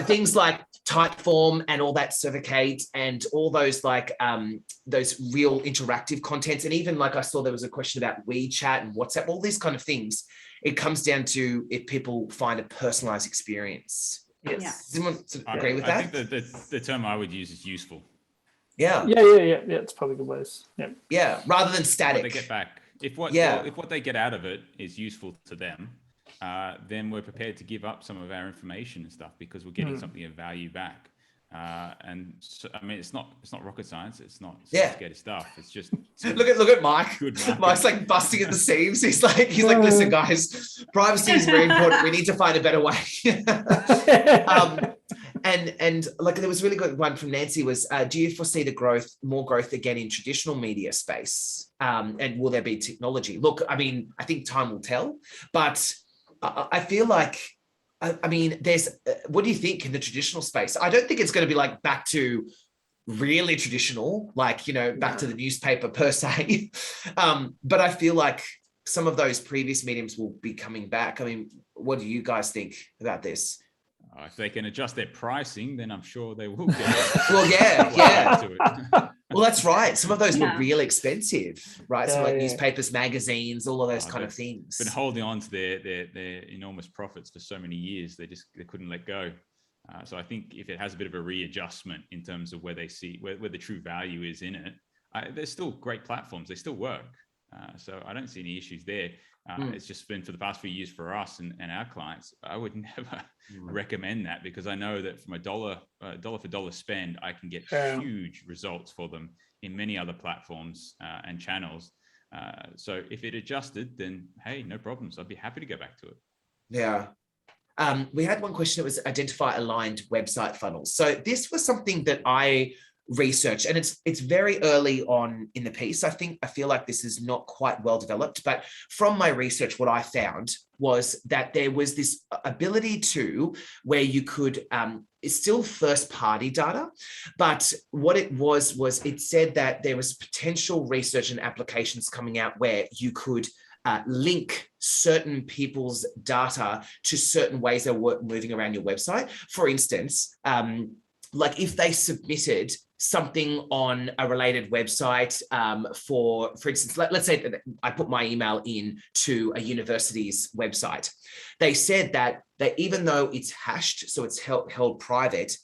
things like Typeform and all that Certificate and all those those real interactive contents. And even like I saw there was a question about WeChat and WhatsApp, all these kind of things. It comes down to if people find a personalized experience. Yes. Yeah. Does anyone agree with that? I think the term I would use is useful. Yeah. It's probably good ways. Yeah. Yeah. Rather than static. What they get back. If what they get out of it is useful to them, then we're prepared to give up some of our information and stuff because we're getting something of value back. And so, it's not rocket science. It's not scary stuff. It's just look at Mike. Mike's like busting at the seams. He's like, listen, guys, privacy is very important. We need to find a better way. And like there was a really good one from Nancy was, do you foresee more growth again in traditional media space? And will there be technology? Look, I think time will tell, but I feel like, there's, what do you think in the traditional space? I don't think it's going to be like back to really traditional, back to the newspaper per se. But I feel like some of those previous mediums will be coming back. What do you guys think about this? If they can adjust their pricing, then I'm sure they will get well, yeah. Well, that's right. Some of those were really expensive, right? So newspapers, magazines, all of those kind of things. Been holding on to their enormous profits for so many years, they couldn't let go. So I think if it has a bit of a readjustment in terms of where they see where the true value is in it, there's still great platforms. They still work. So I don't see any issues there. It's just been for the past few years for us and our clients. I would never recommend that because I know that from a dollar for dollar spend, I can get huge results for them in many other platforms and channels. So if it adjusted, then hey, no problems. I'd be happy to go back to it. Yeah. We had one question that was identify aligned website funnels. So this was something that I research, and it's very early on in the piece. I feel like this is not quite well developed, but from my research, what I found was that there was this ability to where you could, it's still first party data, but what it was it said that there was potential research and applications coming out where you could link certain people's data to certain ways they're moving around your website. For instance, like if they submitted something on a related website, for instance, let's say that I put my email in to a university's website. They said that even though it's hashed, so it's held private,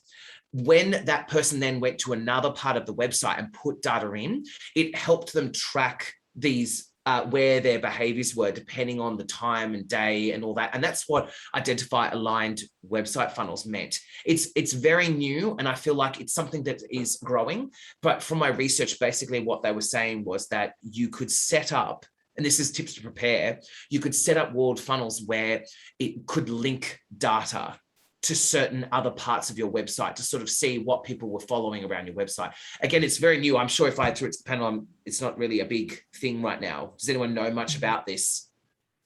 when that person then went to another part of the website and put data in, it helped them track these where their behaviors were depending on the time and day and all that. And that's what identify aligned website funnels meant. It's very new, and I feel like it's something that is growing. But from my research, basically what they were saying was that you could set up, and this is tips to prepare, you could set up walled funnels where it could link data to certain other parts of your website to sort of see what people were following around your website. Again, it's very new. I'm sure if I threw it to the panel, it's not really a big thing right now. Does anyone know much about these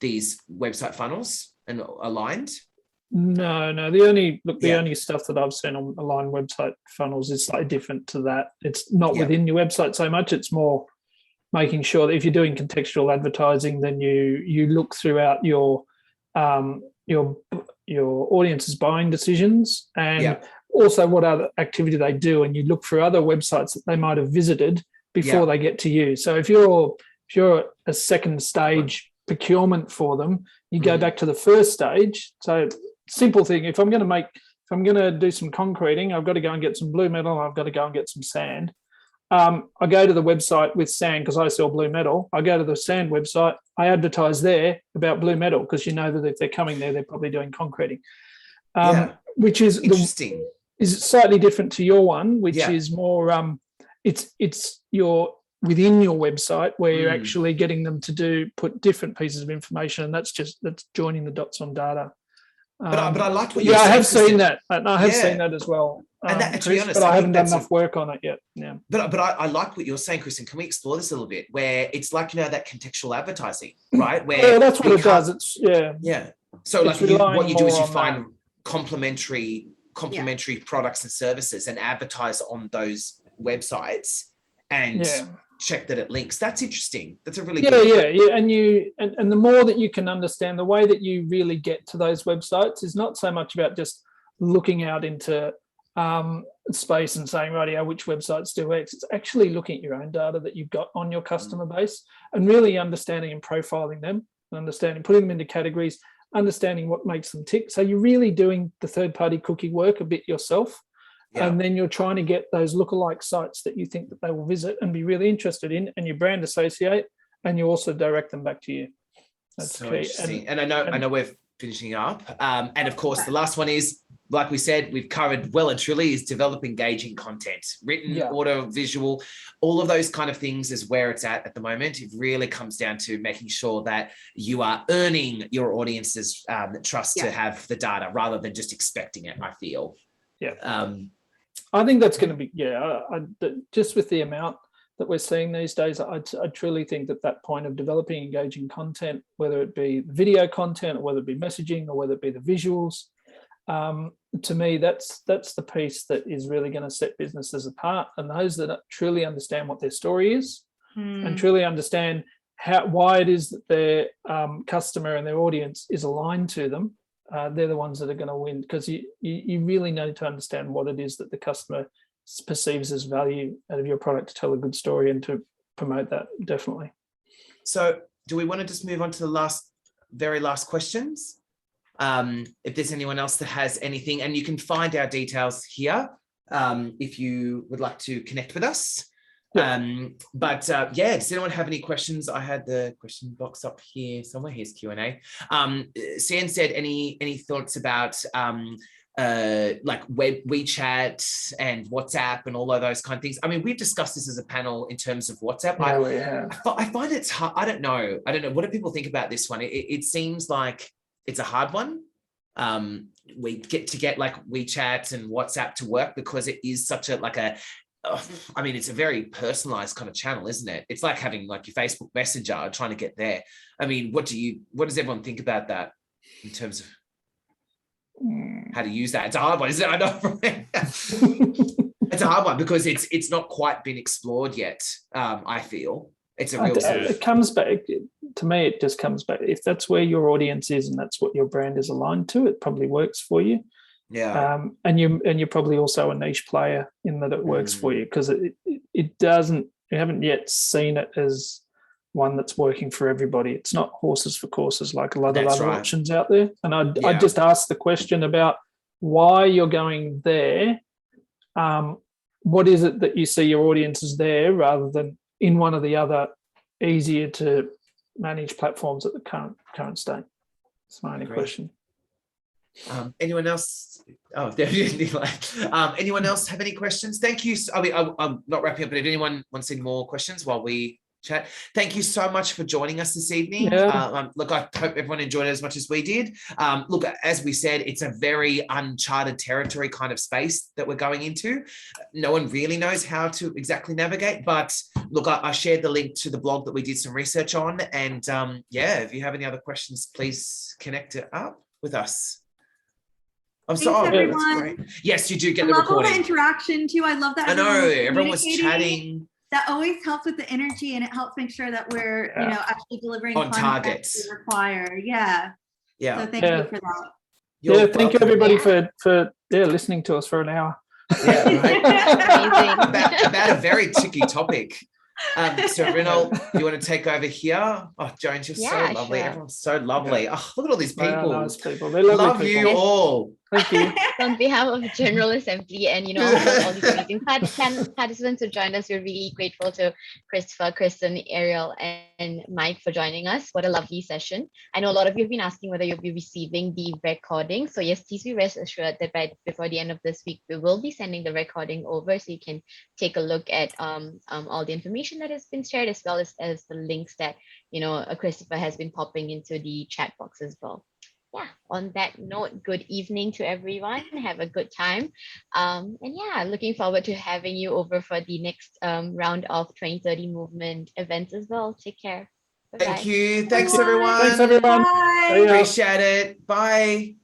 website funnels and aligned? No. The only stuff that I've seen on aligned website funnels is slightly different to that. It's not within your website so much. It's more making sure that if you're doing contextual advertising, then you look throughout your audience's buying decisions and also what other activity they do, and you look for other websites that they might have visited before they get to you. So if you're a second stage procurement for them, you go back to the first stage. So simple thing, if I'm going to do some concreting, I've got to go and get some blue metal, I've got to go and get some sand. I go to the website with sand because I sell blue metal. I go to the sand website, I advertise there about blue metal because you know that if they're coming there, they're probably doing concreting, which is interesting. Is slightly different to your one, which is more it's your within your website where you're actually getting them to put different pieces of information, and that's joining the dots on data. But I like what you're saying. I have seen that. I have seen that as well. And that, to be honest, but I haven't done enough work on it yet. Yeah. But I like what you're saying, Kristin. Can we explore this a little bit? Where it's like, that contextual advertising, right? Where that's what it does. It's So it's like what you do is you find that. complementary products and services and advertise on those websites and check that it links. That's interesting. That's a really good and the more that you can understand, the way that you really get to those websites is not so much about just looking out into space and saying, right, which websites do X. It's actually looking at your own data that you've got on your customer base and really understanding and profiling them, putting them into categories, understanding what makes them tick. So you're really doing the third-party cookie work a bit yourself. And then you're trying to get those lookalike sites that you think that they will visit and be really interested in, and you brand associate, and you also direct them back to you. That's so key. Interesting. And I know we're finishing up. And of course, the last one is, like we said, we've covered well and truly, is develop engaging content, written, audio, visual, all of those kind of things is where it's at the moment. It really comes down to making sure that you are earning your audience's trust to have the data rather than just expecting it, I feel. I think that's going to be, just with the amount that we're seeing these days, I truly think that point of developing engaging content, whether it be video content or whether it be messaging or whether it be the visuals, to me, that's the piece that is really going to set businesses apart. And those that truly understand what their story is and truly understand why it is that their customer and their audience is aligned to them, they're the ones that are going to win, because you really need to understand what it is that the customer perceives as value out of your product to tell a good story and to promote that, definitely. So do we want to just move on to the very last questions? If there's anyone else that has anything, and you can find our details here if you would like to connect with us. Does anyone have any questions? I had the question box up here somewhere. Here's Q&A. Sian said, any thoughts about like WeChat and WhatsApp and all of those kind of things? I mean, we've discussed this as a panel in terms of WhatsApp. I find it's hard. I don't know. What do people think about this one? It seems like it's a hard one. We get like WeChat and WhatsApp to work because it is such a I mean, it's a very personalized kind of channel, isn't it? It's like having like your Facebook Messenger, trying to get there. I mean, what does everyone think about that in terms of how to use that? It's a hard one, isn't it? I know. It's a hard one because it's not quite been explored yet. I feel it's a real. It comes back to me. It just comes back. If that's where your audience is and that's what your brand is aligned to, it probably works for you. Yeah. And you're probably also a niche player in that it works for you, because it doesn't. You haven't yet seen it as one that's working for everybody. It's not horses for courses like a lot of other options out there. And I just asked the question about why you're going there. What is it that you see your audience is there rather than in one of the other easier to manage platforms at the current state? That's my only question. Anyone else? Oh, anyone else have any questions? Thank you. I mean, I'm not wrapping up, but if anyone wants any more questions while we chat, thank you so much for joining us this evening. Look, I hope everyone enjoyed it as much as we did. Look, as we said, it's a very uncharted territory kind of space that we're going into. No one really knows how to exactly navigate, but look, I shared the link to the blog that we did some research on, and if you have any other questions, please connect it up with us. I'm sorry. That's great. Yes, you do get the recording. I love all the interaction too. I love that. I know everyone was chatting. That always helps with the energy, and it helps make sure that we're actually delivering on target. We require. Yeah. So thank you for that. Thank you everybody for listening to us for an hour. Yeah, right. about a very tricky topic. So Renal, you want to take over here? Oh, Jones, you're so lovely. Sure. Everyone's so lovely. Oh, look at all these people. Nice people. They love you all. Thank you. On behalf of General Assembly and all these amazing participants who joined us, we're really grateful to Christopher, Kristin, Arielle, and Mike for joining us. What a lovely session. I know a lot of you have been asking whether you'll be receiving the recording. So yes, please be rest assured that before the end of this week, we will be sending the recording over so you can take a look at all the information that has been shared, as well as the links that Christopher has been popping into the chat box as well. Yeah, on that note, good evening to everyone. Have a good time. Looking forward to having you over for the next round of 2030 movement events as well. Take care. Bye-bye. Thank you. Thanks, everyone. Thanks, everyone. Bye. Appreciate it. Bye.